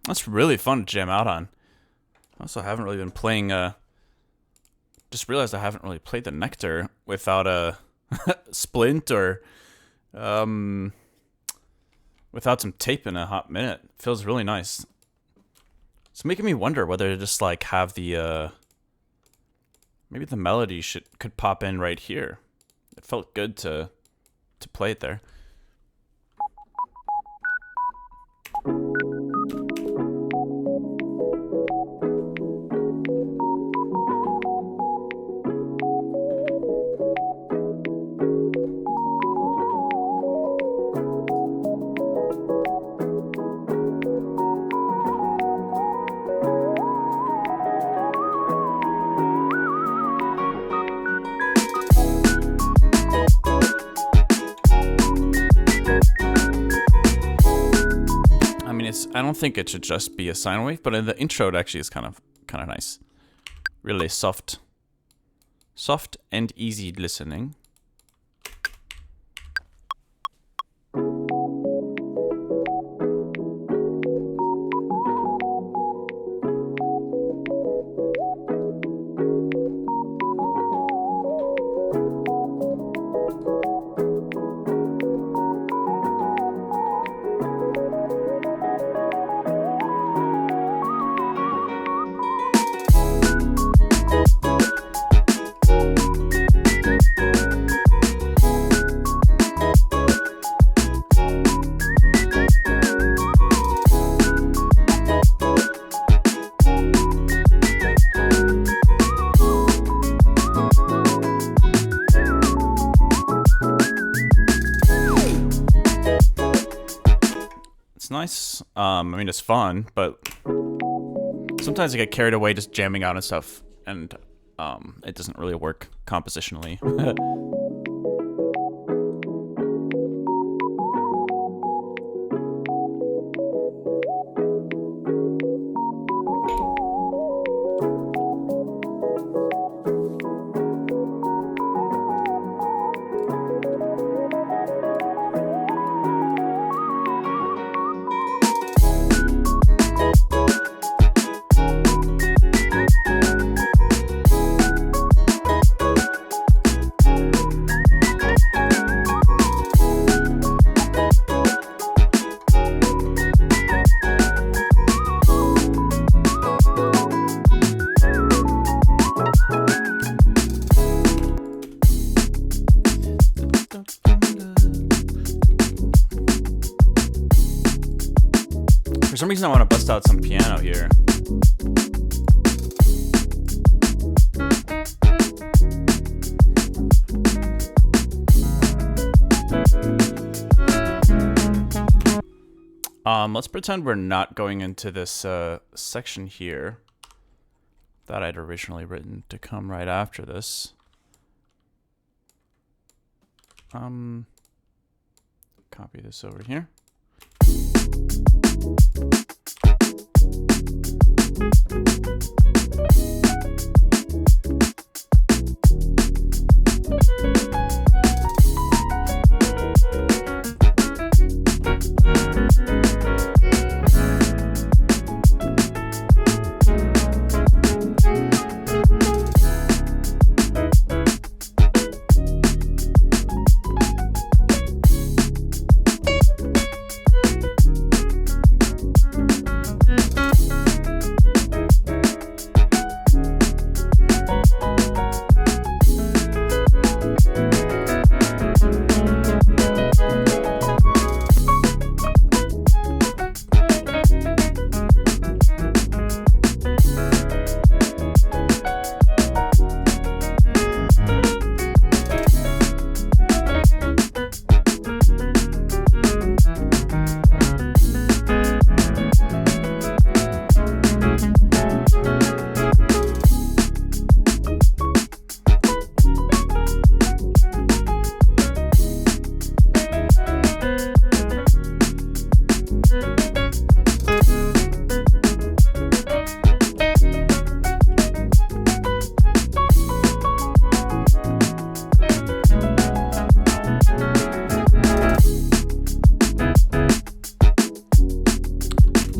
That's really fun to jam out on. I also haven't really been playing, just realized I haven't really played the Nectar without a splint or, without some tape in a hot minute. It feels really nice. It's making me wonder whether to just like have the, maybe the melody could pop in right here. It felt good to play it there. I don't think it should just be a sine wave, but in the intro it actually is kind of nice. Really soft and easy listening. Nice. I mean, it's fun, but sometimes I get carried away just jamming out and stuff, and it doesn't really work compositionally. For some reason I want to bust out some piano here. Let's pretend we're not going into this section here that I'd originally written to come right after this. Copy this over here.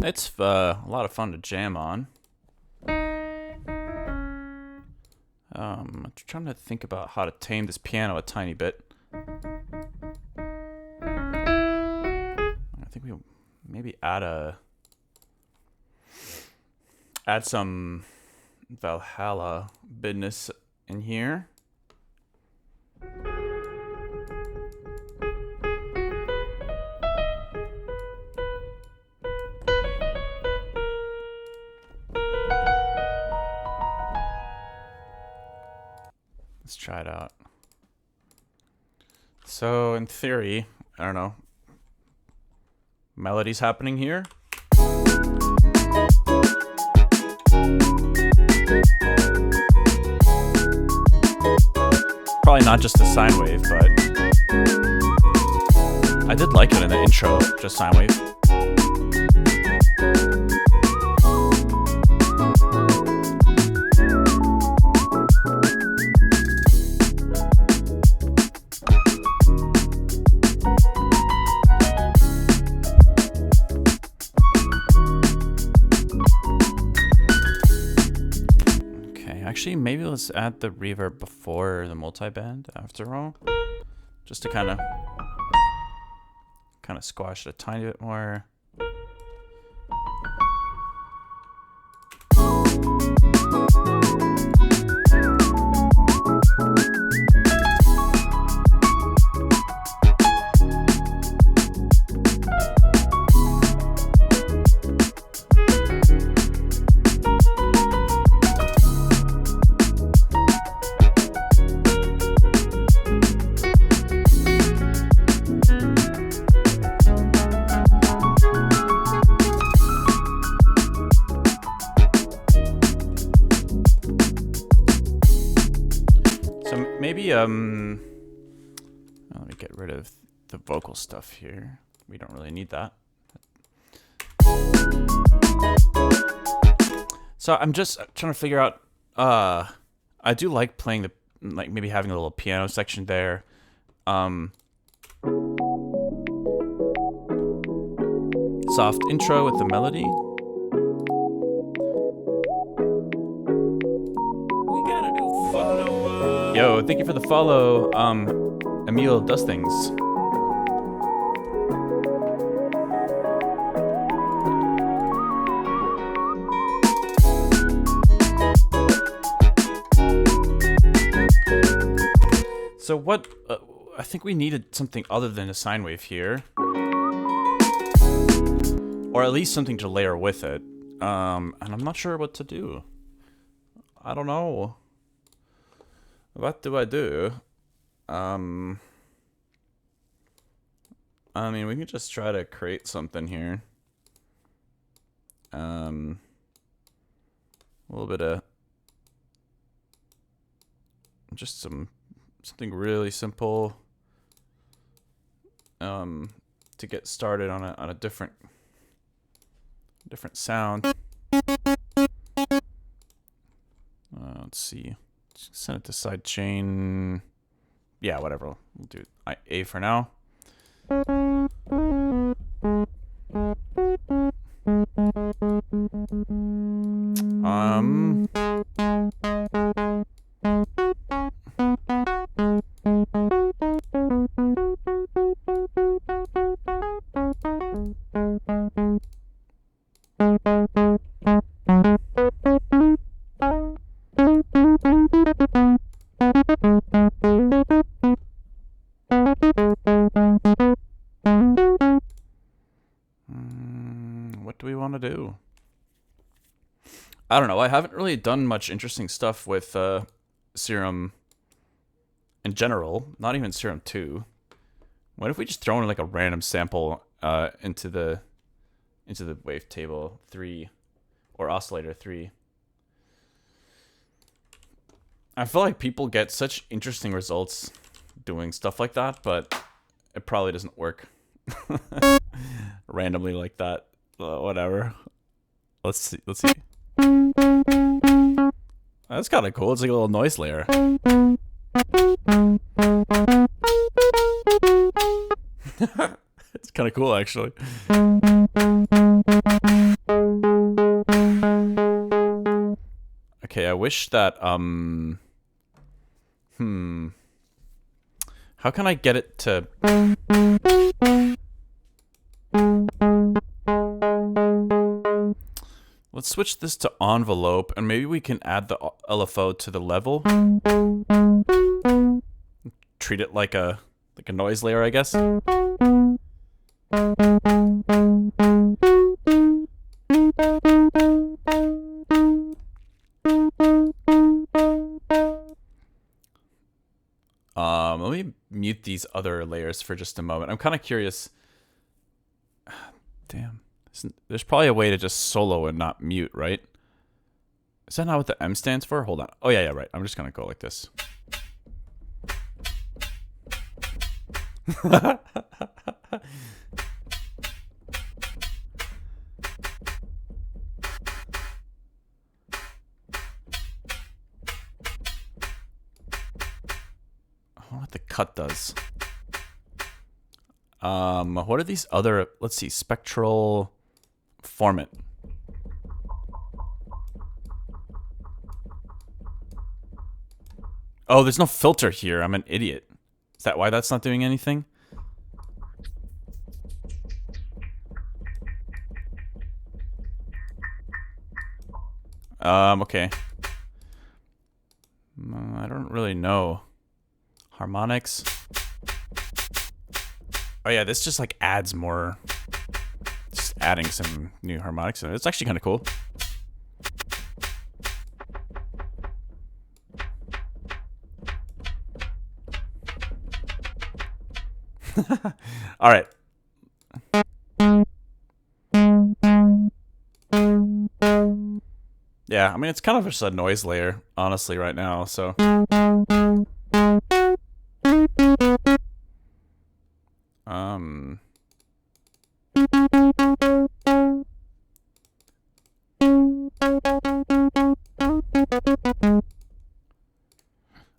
It's a lot of fun to jam on. I'm trying to think about how to tame this piano a tiny bit. I think we maybe add some Valhalla business in here. Let's try it out. So in theory, I don't know, melodies happening here. Probably not just a sine wave, but I did like it in the intro, just sine wave. Actually, maybe let's add the reverb before the multiband after all. Just to kind of squash it a tiny bit more. Let me get rid of the vocal stuff here. We don't really need that. So I'm just trying to figure out, I do like playing the, like maybe having a little piano section there. Soft intro with the melody. Yo, thank you for the follow. Emil does things. So what, I think we needed something other than a sine wave here. Or at least something to layer with it. And I'm not sure what to do. I don't know. What do I do? I mean, we can just try to create something here. A little bit of just something really simple. To get started on a different sound. Let's see. Send it to sidechain. Yeah, whatever. We'll do A for now. What do we want to do? I don't know. I haven't really done much interesting stuff with Serum in general. Not even Serum 2. What if we just throw in like a random sample into the wavetable 3 or oscillator 3? I feel like people get such interesting results doing stuff like that, but it probably doesn't work randomly like that. Whatever. Let's see. That's kind of cool. It's like a little noise layer. It's kind of cool, actually. Okay, I wish that, how can I get it to... Let's switch this to envelope, and maybe we can add the LFO to the level. Treat it like a noise layer, I guess. Let me mute these other layers for just a moment. I'm kind of curious. Damn. There's probably a way to just solo and not mute, right? Is that not what the M stands for? Hold on. Oh, yeah, right. I'm just going to go like this. What the cut does. What are these other, let's see, spectral format. Oh, there's no filter here. I'm an idiot. Is that why that's not doing anything? Okay. I don't really know. Harmonics. Oh yeah, this just like adds more. Just adding some new harmonics. It's actually kind of cool. All right. Yeah, I mean, it's kind of just a noise layer, honestly, right now, so.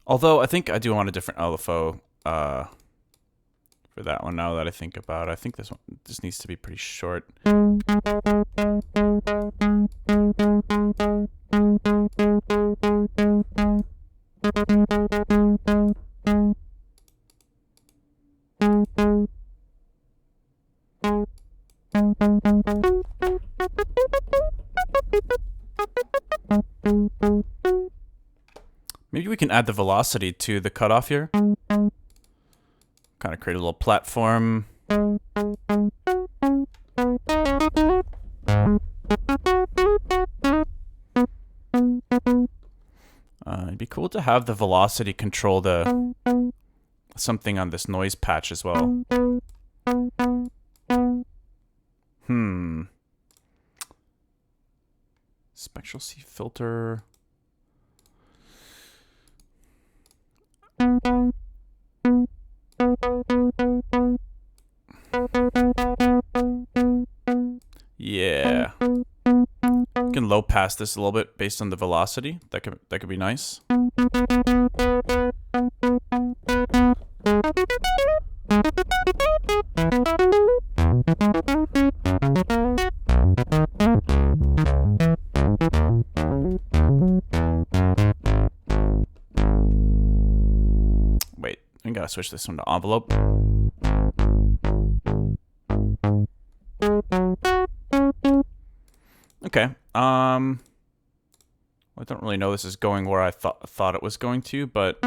Although, I think I do want a different LFO, for that one, now that I think about it. I think this one just needs to be pretty short. Maybe we can add the velocity to the cutoff here. Kind of create a little platform. It'd be cool to have the velocity control the something on this noise patch as well. Spectral C filter. Yeah. You can low pass this a little bit based on the velocity. That could be nice. Wait, I gotta switch this one to envelope. Okay. I don't really know this is going where I thought it was going to, but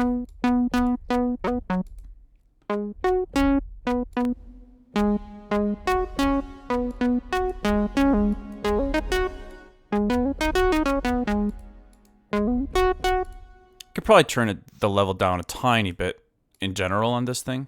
could probably turn the level down a tiny bit in general on this thing.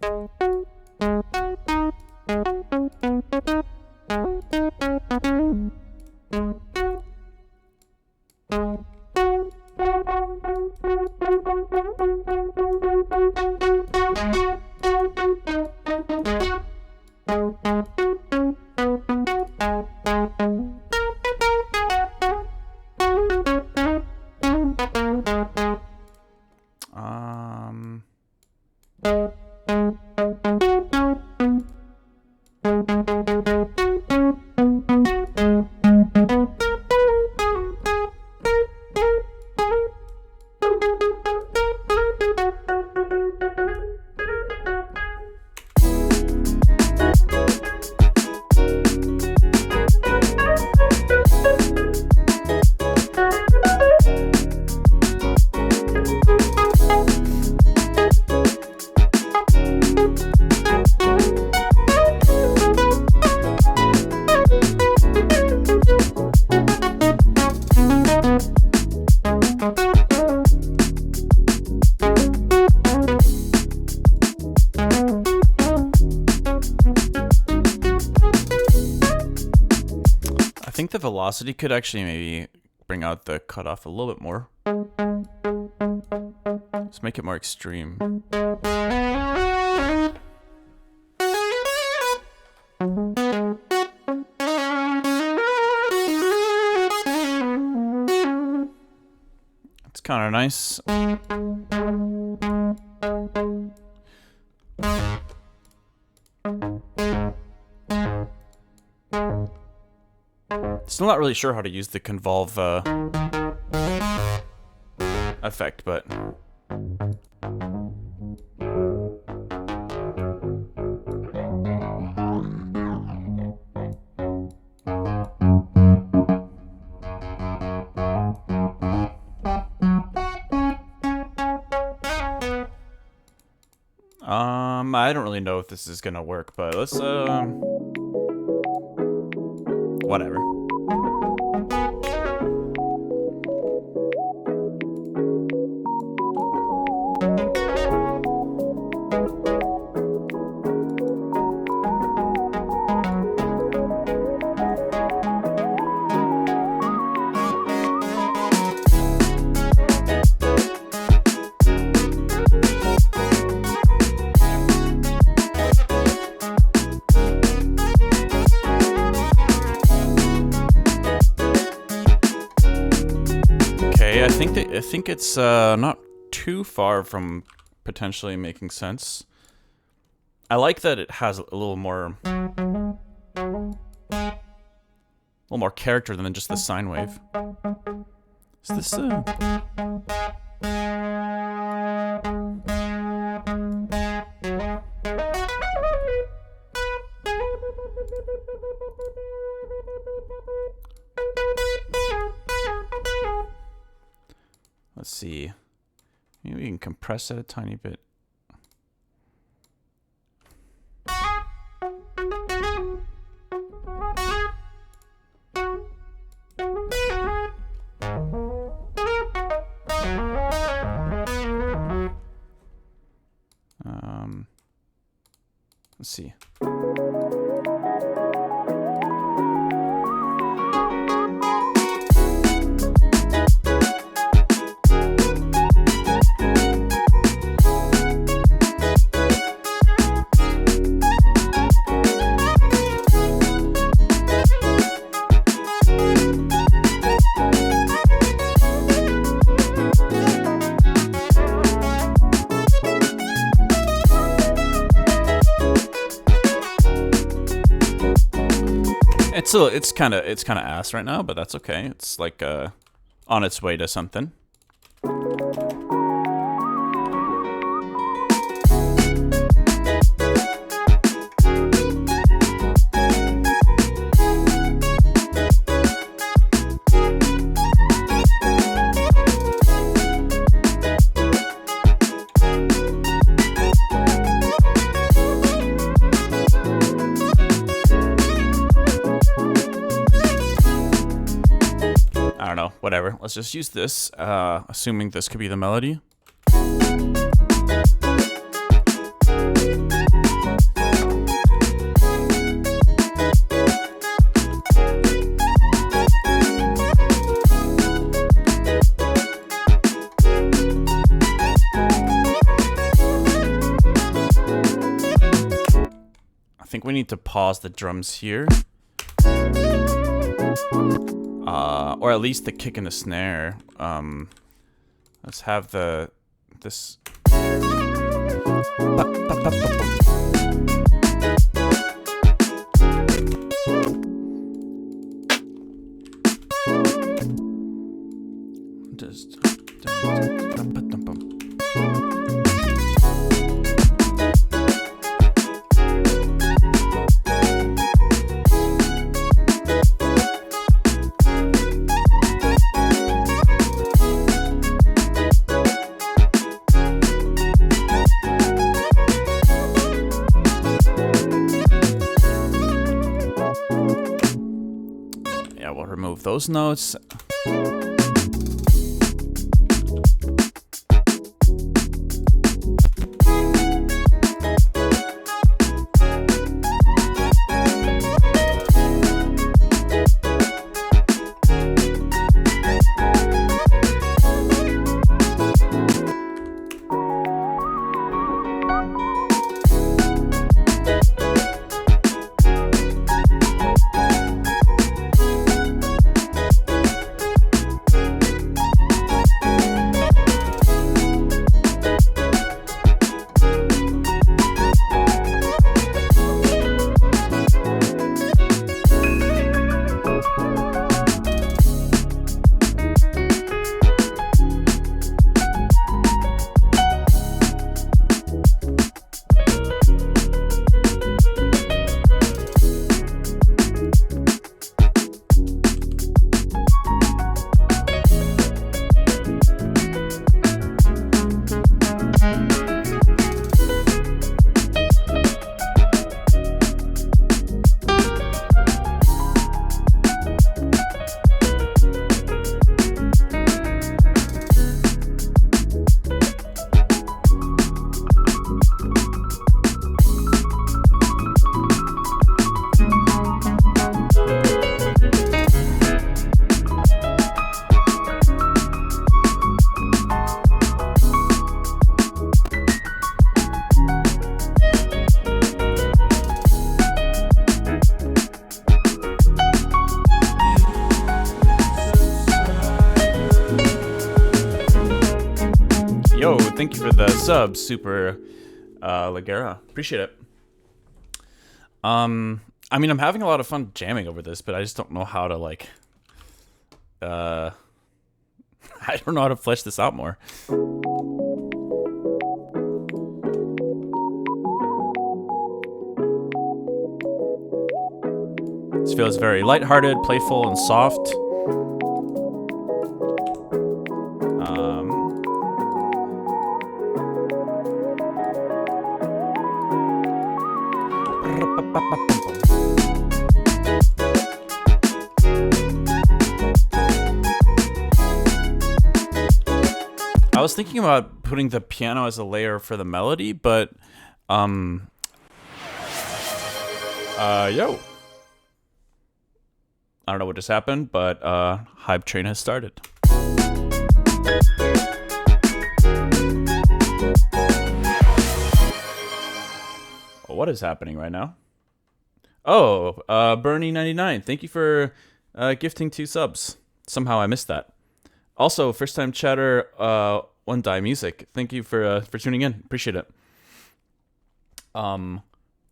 I think the velocity could actually maybe bring out the cutoff a little bit more. Let's make it more extreme. It's kind of nice. Still not really sure how to use the convolve effect, but I don't really know if this is gonna work, but let's whatever. I think it's not too far from potentially making sense. I like that it has a little more character than just the sine wave. Is this Let's see. Maybe we can compress it a tiny bit. Let's see. It's kind of ass right now, but that's okay. It's like on its way to something. Whatever, let's just use this, assuming this could be the melody. I think we need to pause the drums here. Or at least the kick and the snare. Let's have this. Just. We'll remove those notes. Yo, thank you for the sub, Super Lagera. Appreciate it. I mean, I'm having a lot of fun jamming over this, but I just don't know how to, like, I don't know how to flesh this out more. This feels very lighthearted, playful, and soft. I was thinking about putting the piano as a layer for the melody, but yo. I don't know what just happened, but Hype Train has started. What is happening right now? Oh, Bernie99, thank you for gifting 2 subs. Somehow I missed that. Also, first time chatter, One Die Music. Thank you for tuning in. Appreciate it. Yeah,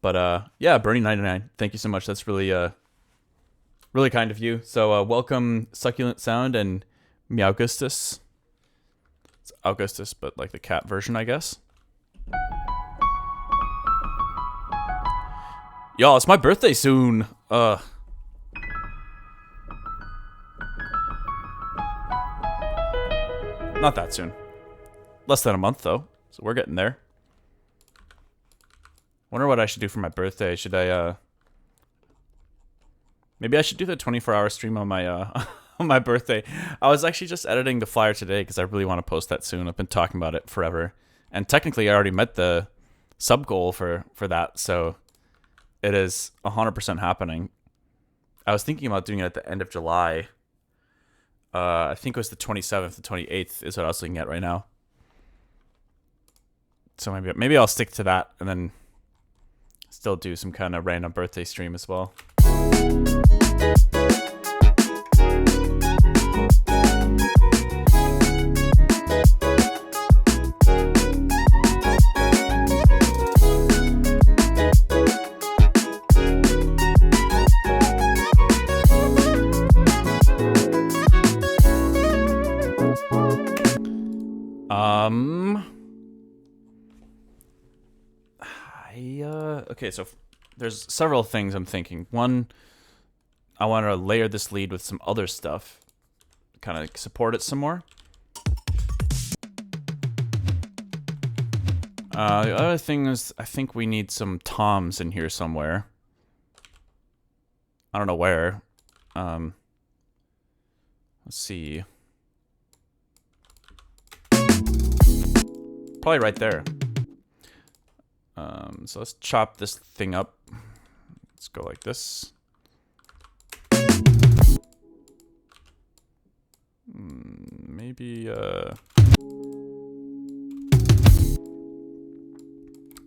Bernie99, thank you so much. That's really really kind of you. So welcome Succulent Sound and Meowgustus. It's Augustus, but like the cat version, I guess. Y'all, it's my birthday soon. Not that soon. Less than a month, though. So we're getting there. Wonder what I should do for my birthday. Should I, maybe I should do the 24-hour stream on my, on my birthday. I was actually just editing the flyer today because I really want to post that soon. I've been talking about it forever. And technically, I already met the sub goal for that, so it is 100% happening. I was thinking about doing it at the end of July. I think it was the 27th, the 28th is what I was looking at right now. So maybe I'll stick to that and then still do some kind of random birthday stream as well. Okay, so there's several things I'm thinking. One, I want to layer this lead with some other stuff, kind of support it some more. The other thing is, I think we need some toms in here somewhere. I don't know where. Let's see. Probably right there. So let's chop this thing up. Let's go like this. Maybe,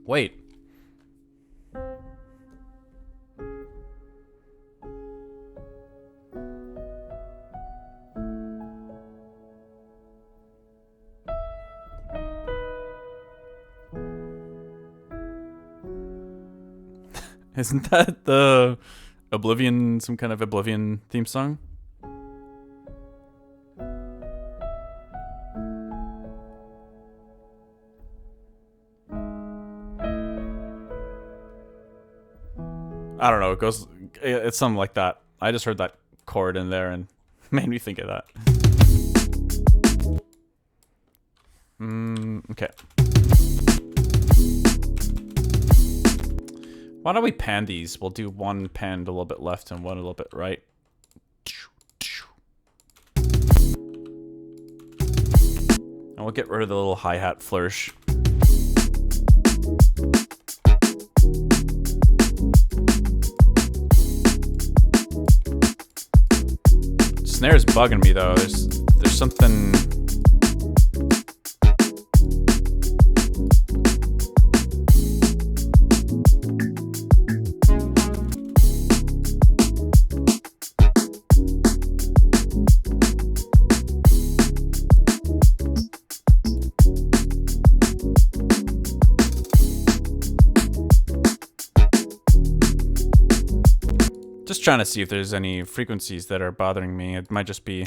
wait. Isn't that the Oblivion, some kind of Oblivion theme song? I don't know, it's something like that. I just heard that chord in there and made me think of that. Okay. Why don't we pan these? We'll do one panned a little bit left and one a little bit right. And we'll get rid of the little hi-hat flourish. Snare's bugging me though. There's something. trying to see if there's any frequencies that are bothering me. It might just be...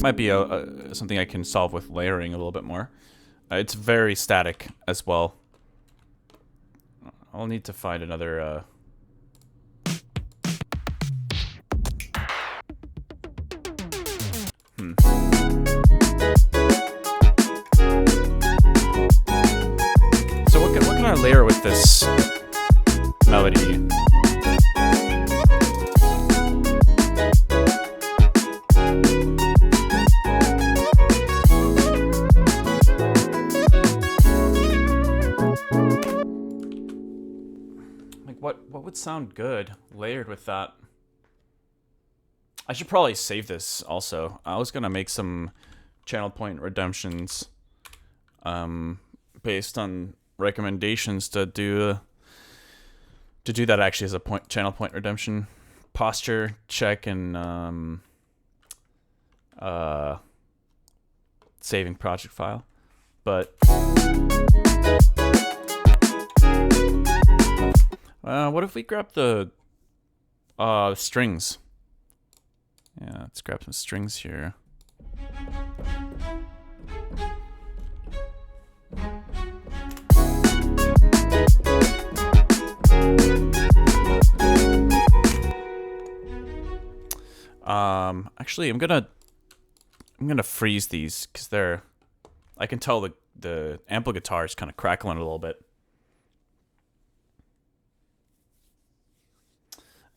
Might be something I can solve with layering a little bit more. It's very static as well. I'll need to find another... So what can I layer with this melody? What would sound good layered with that? I should probably save this also. I was gonna make some channel point redemptions based on recommendations to do that actually as a channel point redemption posture check and saving project file. But what if we grab the strings? Yeah, let's grab some strings here. Actually, I'm gonna freeze these because I can tell the ample guitar is kind of crackling a little bit.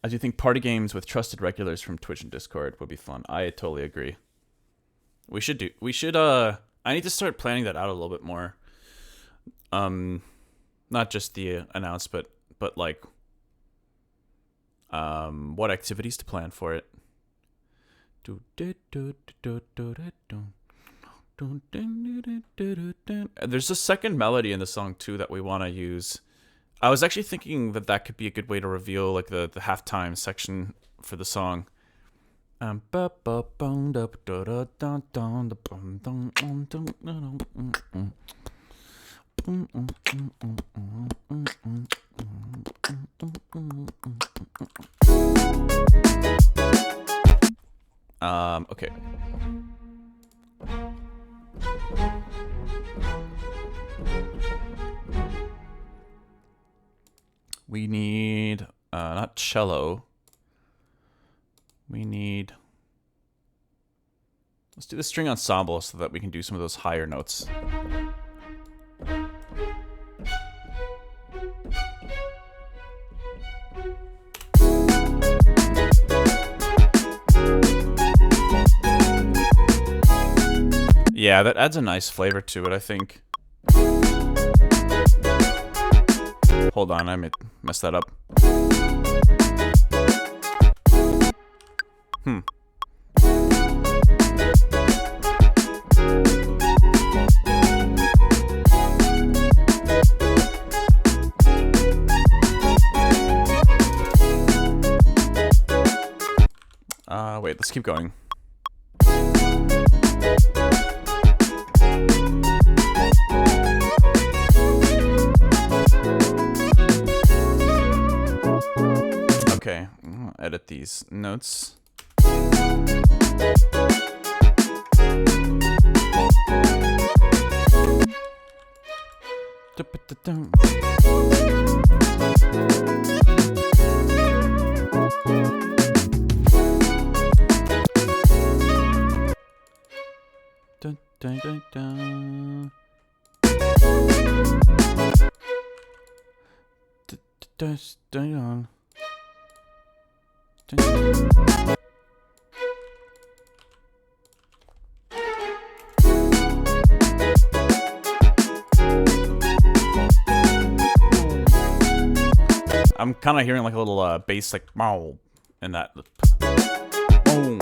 I do think party games with trusted regulars from Twitch and Discord would be fun. I totally agree. I need to start planning that out a little bit more. Not just the announcement, but like what activities to plan for it. There's a second melody in the song too that we want to use. I was actually thinking that could be a good way to reveal like the halftime section for the song. Okay. We need, not cello. Let's do the string ensemble so that we can do some of those higher notes. Yeah, that adds a nice flavor to it, I think. Hold on, I messed that up. Wait, let's keep going. Okay, I'll edit these notes. Stay on. I'm kind of hearing like a little bass, like "mow" in that. Boom.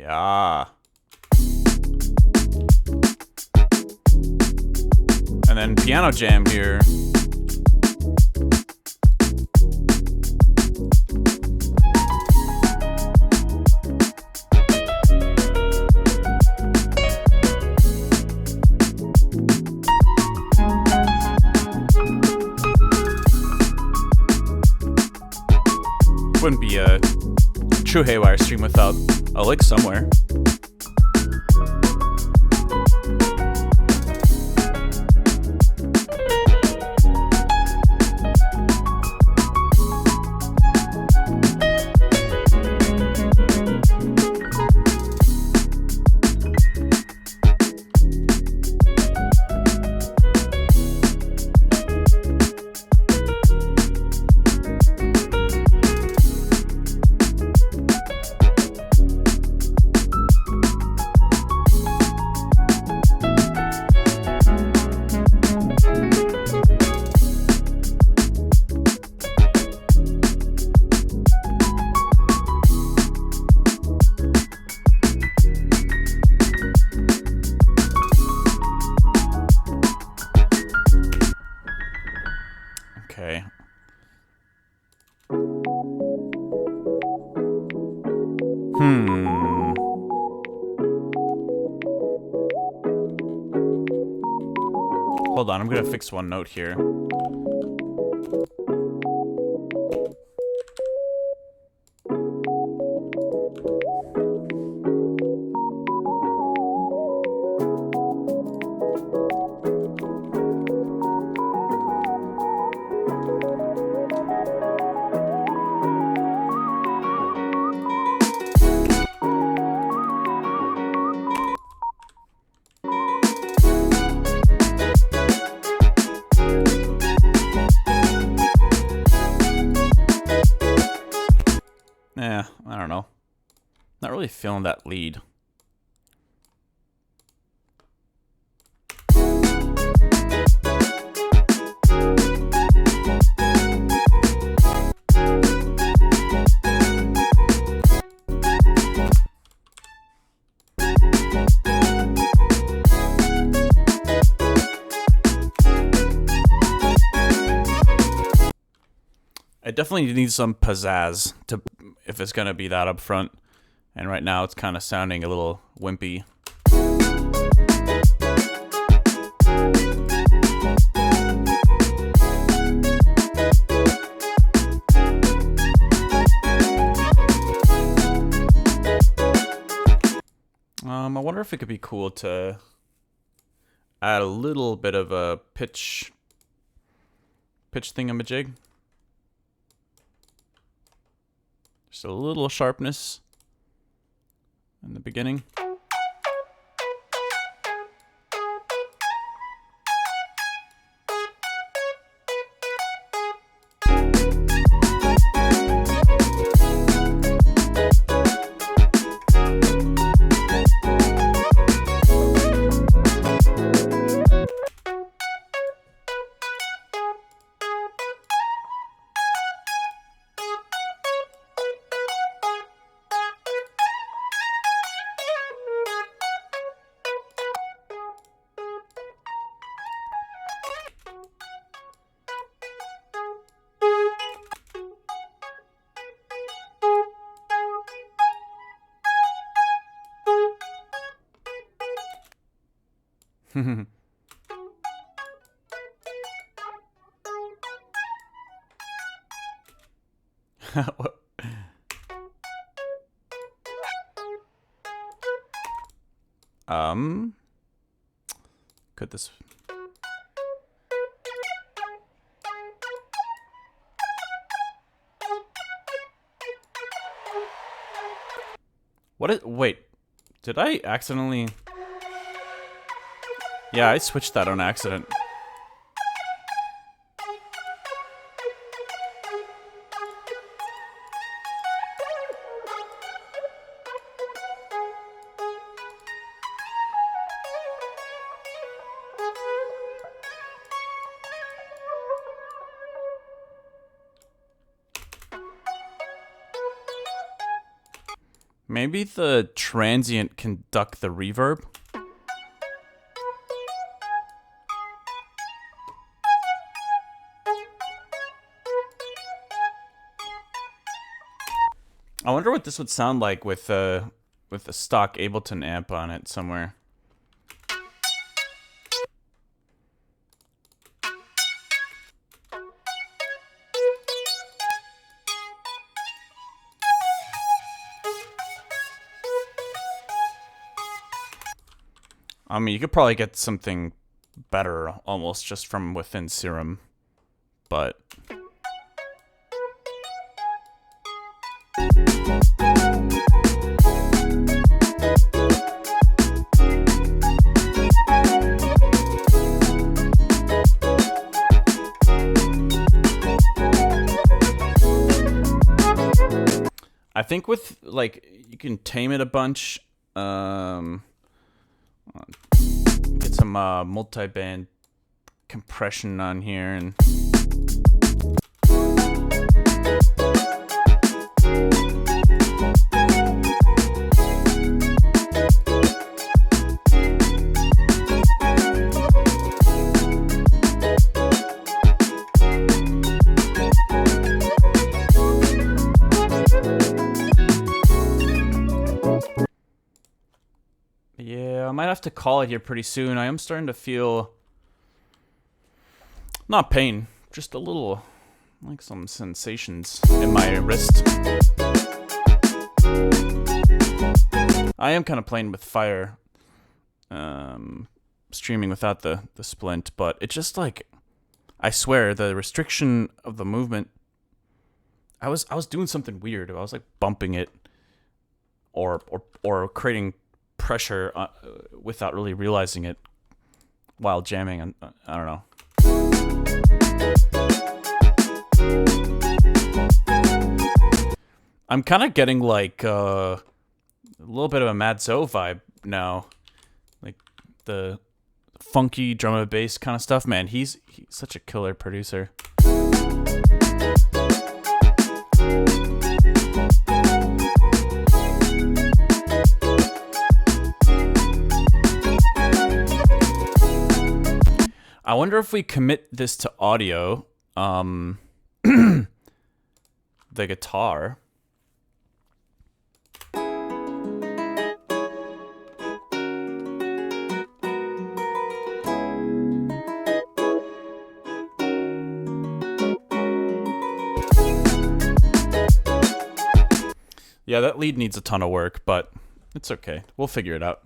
Yeah. And then piano jam here. Wouldn't be a true Haywyre stream without a lick somewhere. Okay. Hold on, I'm gonna fix one note here. I don't know. Not really feeling that lead. I definitely need some pizzazz to if it's gonna be that up front. And right now it's kind of sounding a little wimpy. I wonder if it could be cool to add a little bit of a pitch thingamajig. Just a little sharpness in the beginning. What? Could this... What is... Wait. Did I accidentally... Yeah, I switched that on accident. Maybe the transient can duck the reverb. I wonder what this would sound like with a stock Ableton amp on it somewhere. I mean, you could probably get something better almost just from within Serum, but I think with, like, you can tame it a bunch. Get some multi-band compression on here and yeah, I might have to call it here pretty soon. I am starting to feel not pain, just a little, like some sensations in my wrist. I am kind of playing with fire, streaming without the splint, but it just, like, I swear the restriction of the movement. I was doing something weird. I was like bumping it, or creating pressure without really realizing it while jamming. And I don't know. I'm kind of getting like a little bit of a Mad Zo vibe now, like the funky drum and bass kind of stuff. Man, he's such a killer producer. I wonder if we commit this to audio, the guitar. Yeah, that lead needs a ton of work, but it's okay. We'll figure it out.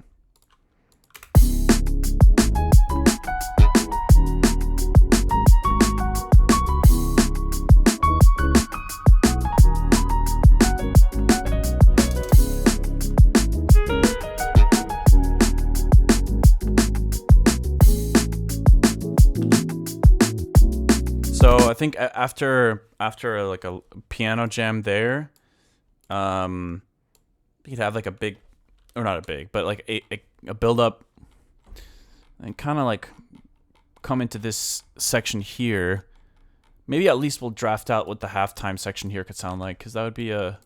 So I think after like a piano jam there, you could have like a big, or not a big, but like a build up, and kind of like come into this section here. Maybe at least we'll draft out what the halftime section here could sound like, because that would be a.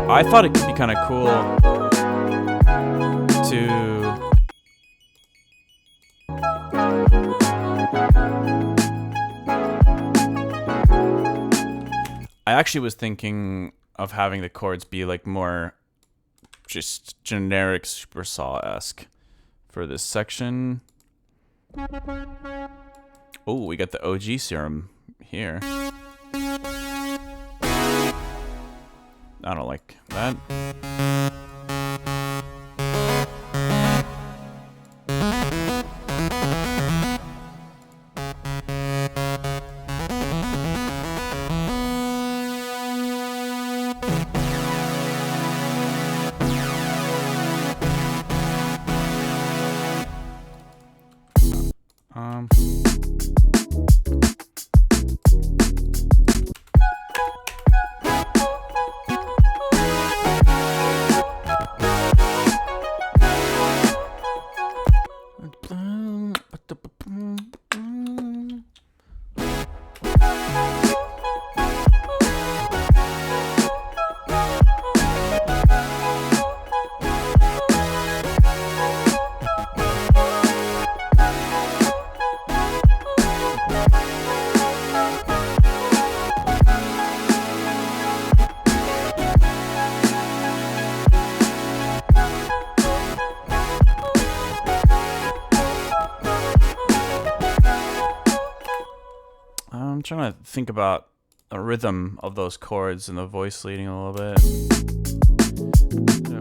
I thought it could be kind of cool to I actually was thinking of having the chords be like more just generic Supersaw-esque for this section. Oh, we got the OG Serum here. I don't like that. trying to think about the rhythm of those chords and the voice leading a little bit.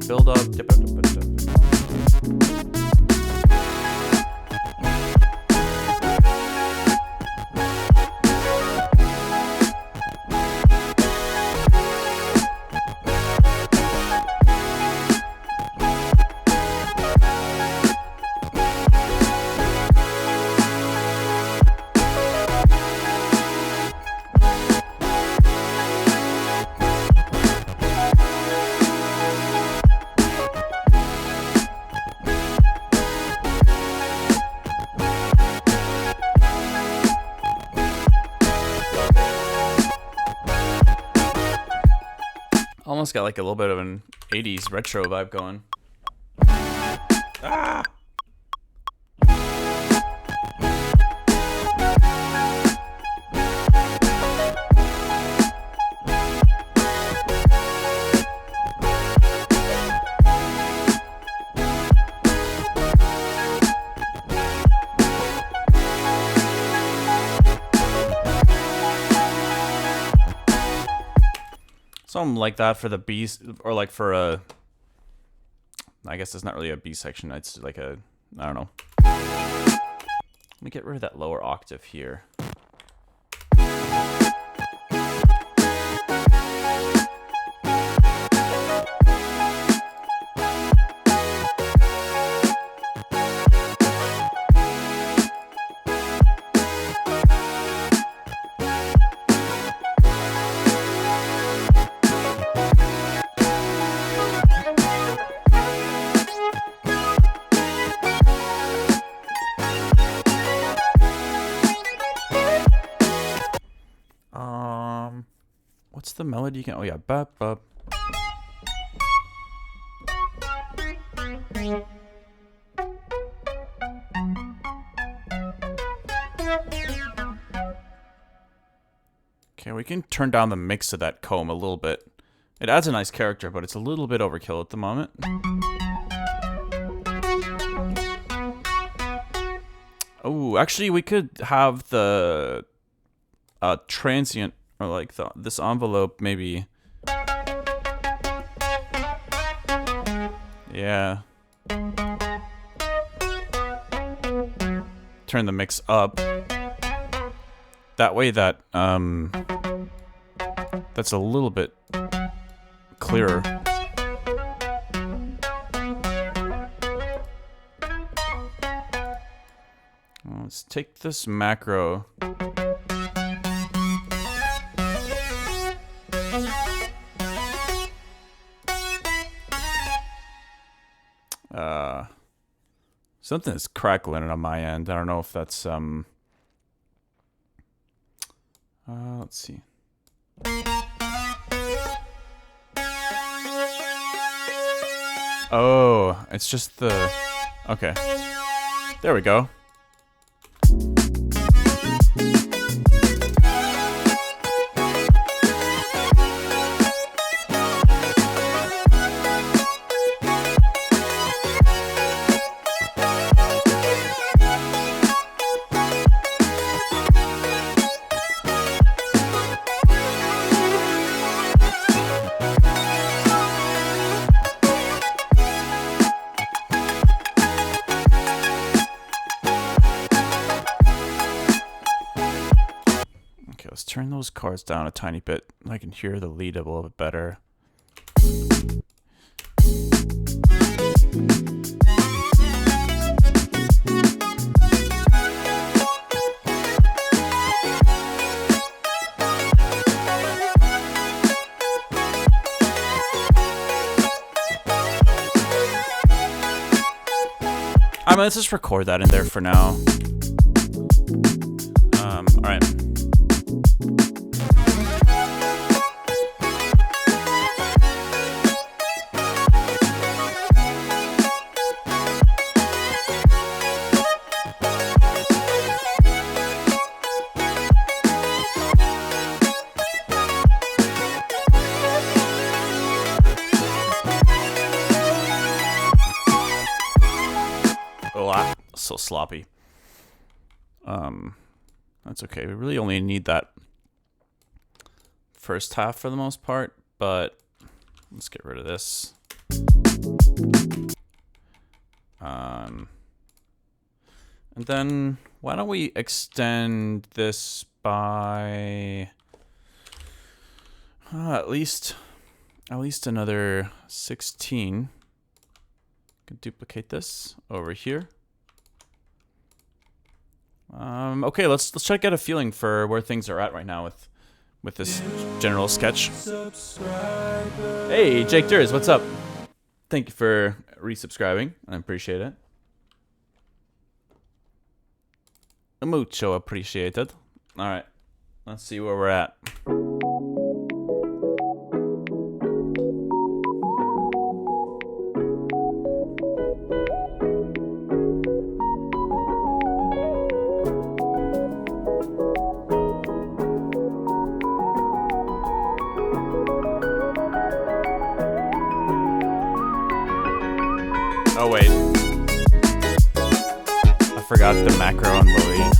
Build up, dip up, dip up, dip up. Almost got like a little bit of an 80s retro vibe going. Ah! Something like that for the B, or like for a, I guess it's not really a B section, it's like a, I don't know. Let me get rid of that lower octave here. What's the melody you can? Oh yeah, bop bop. Okay, we can turn down the mix of that comb a little bit. It adds a nice character, but it's a little bit overkill at the moment. Oh, actually, we could have the transient, or like this envelope, maybe. Yeah. Turn the mix up. That way that, that's a little bit clearer. Let's take this macro. Something is crackling on my end. I don't know if that's let's see. Oh, it's just the, okay. There we go. Let's turn those chords down a tiny bit. I can hear the lead a little bit better. I mean, let's just record that in there for now. All right. So sloppy. That's okay. We really only need that first half for the most part, but let's get rid of this. And then why don't we extend this by at least another 16. Can duplicate this over here. Okay, let's try to get a feeling for where things are at right now with this general sketch. Hey, Jake Durs, what's up? Thank you for resubscribing. I appreciate it. Mucho appreciated. All right, let's see where we're at. Oh wait, I forgot the macro on Bowie.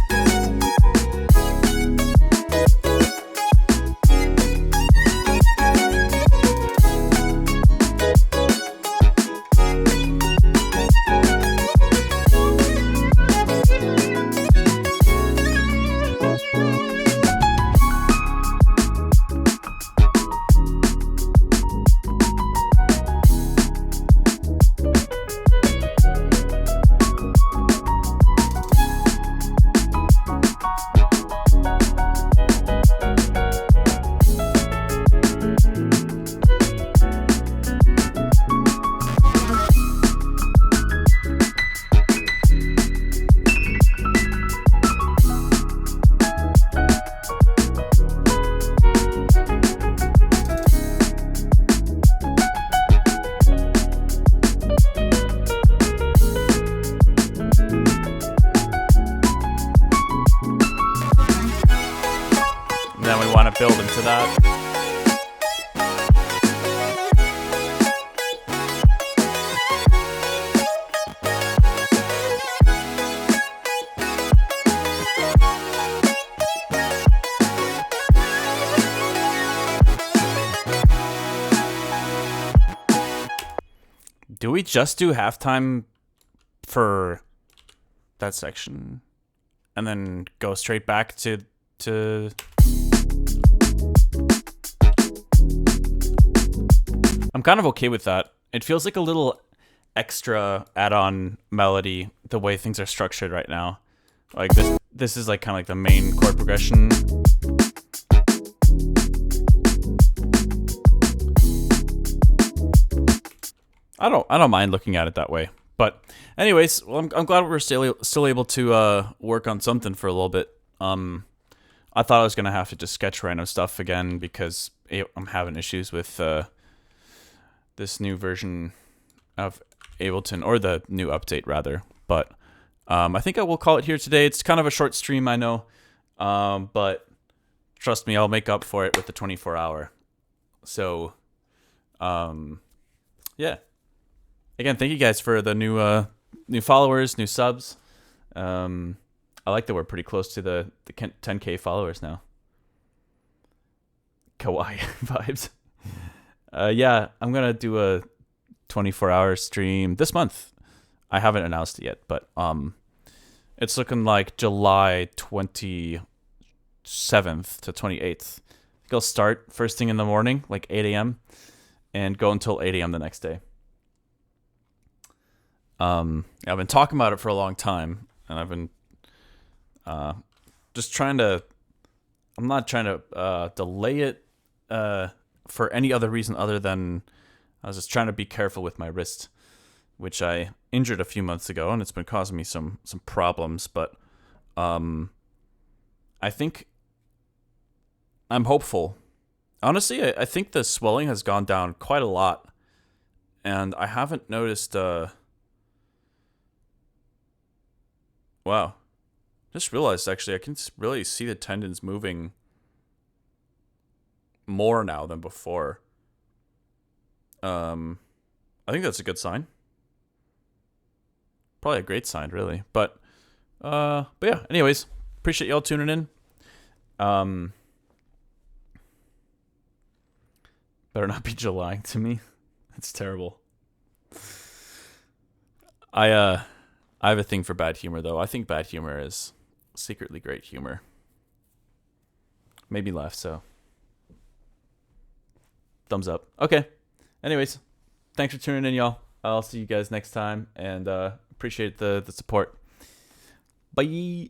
Build into that. Do we just do halftime for that section and then go straight back to I'm kind of okay with that. It feels like a little extra add-on melody the way things are structured right now. Like this is like kind of like the main chord progression. I don't mind looking at it that way. But anyways, well, I'm glad we're still able to work on something for a little bit. I thought I was gonna have to just sketch random stuff again because I'm having issues with this new version of Ableton, or the new update rather. But I think I will call it here today. It's kind of a short stream, I know, but trust me, I'll make up for it with the 24-hour. So, yeah. Again, thank you guys for the new followers, new subs. I like that we're pretty close to the 10K followers now. Kawaii vibes. Yeah, I'm going to do a 24-hour stream this month. I haven't announced it yet, but it's looking like July 27th to 28th. It'll start first thing in the morning, like 8 a.m., and go until 8 a.m. the next day. I've been talking about it for a long time, and I've been just trying to... I'm not trying to delay it for any other reason other than I was just trying to be careful with my wrist, which I injured a few months ago, and it's been causing me some problems. But I think I'm hopeful. Honestly, I think the swelling has gone down quite a lot, and I haven't noticed... Wow. Just realized, actually, I can really see the tendons moving more now than before. I think that's a good sign. Probably a great sign, really. But yeah, anyways, appreciate y'all tuning in. Better not be July to me. That's terrible. I have a thing for bad humor though. I think bad humor is secretly great humor. Made me laugh, so thumbs up. Okay. Anyways, thanks for tuning in, y'all. I'll see you guys next time, and appreciate the support. Bye.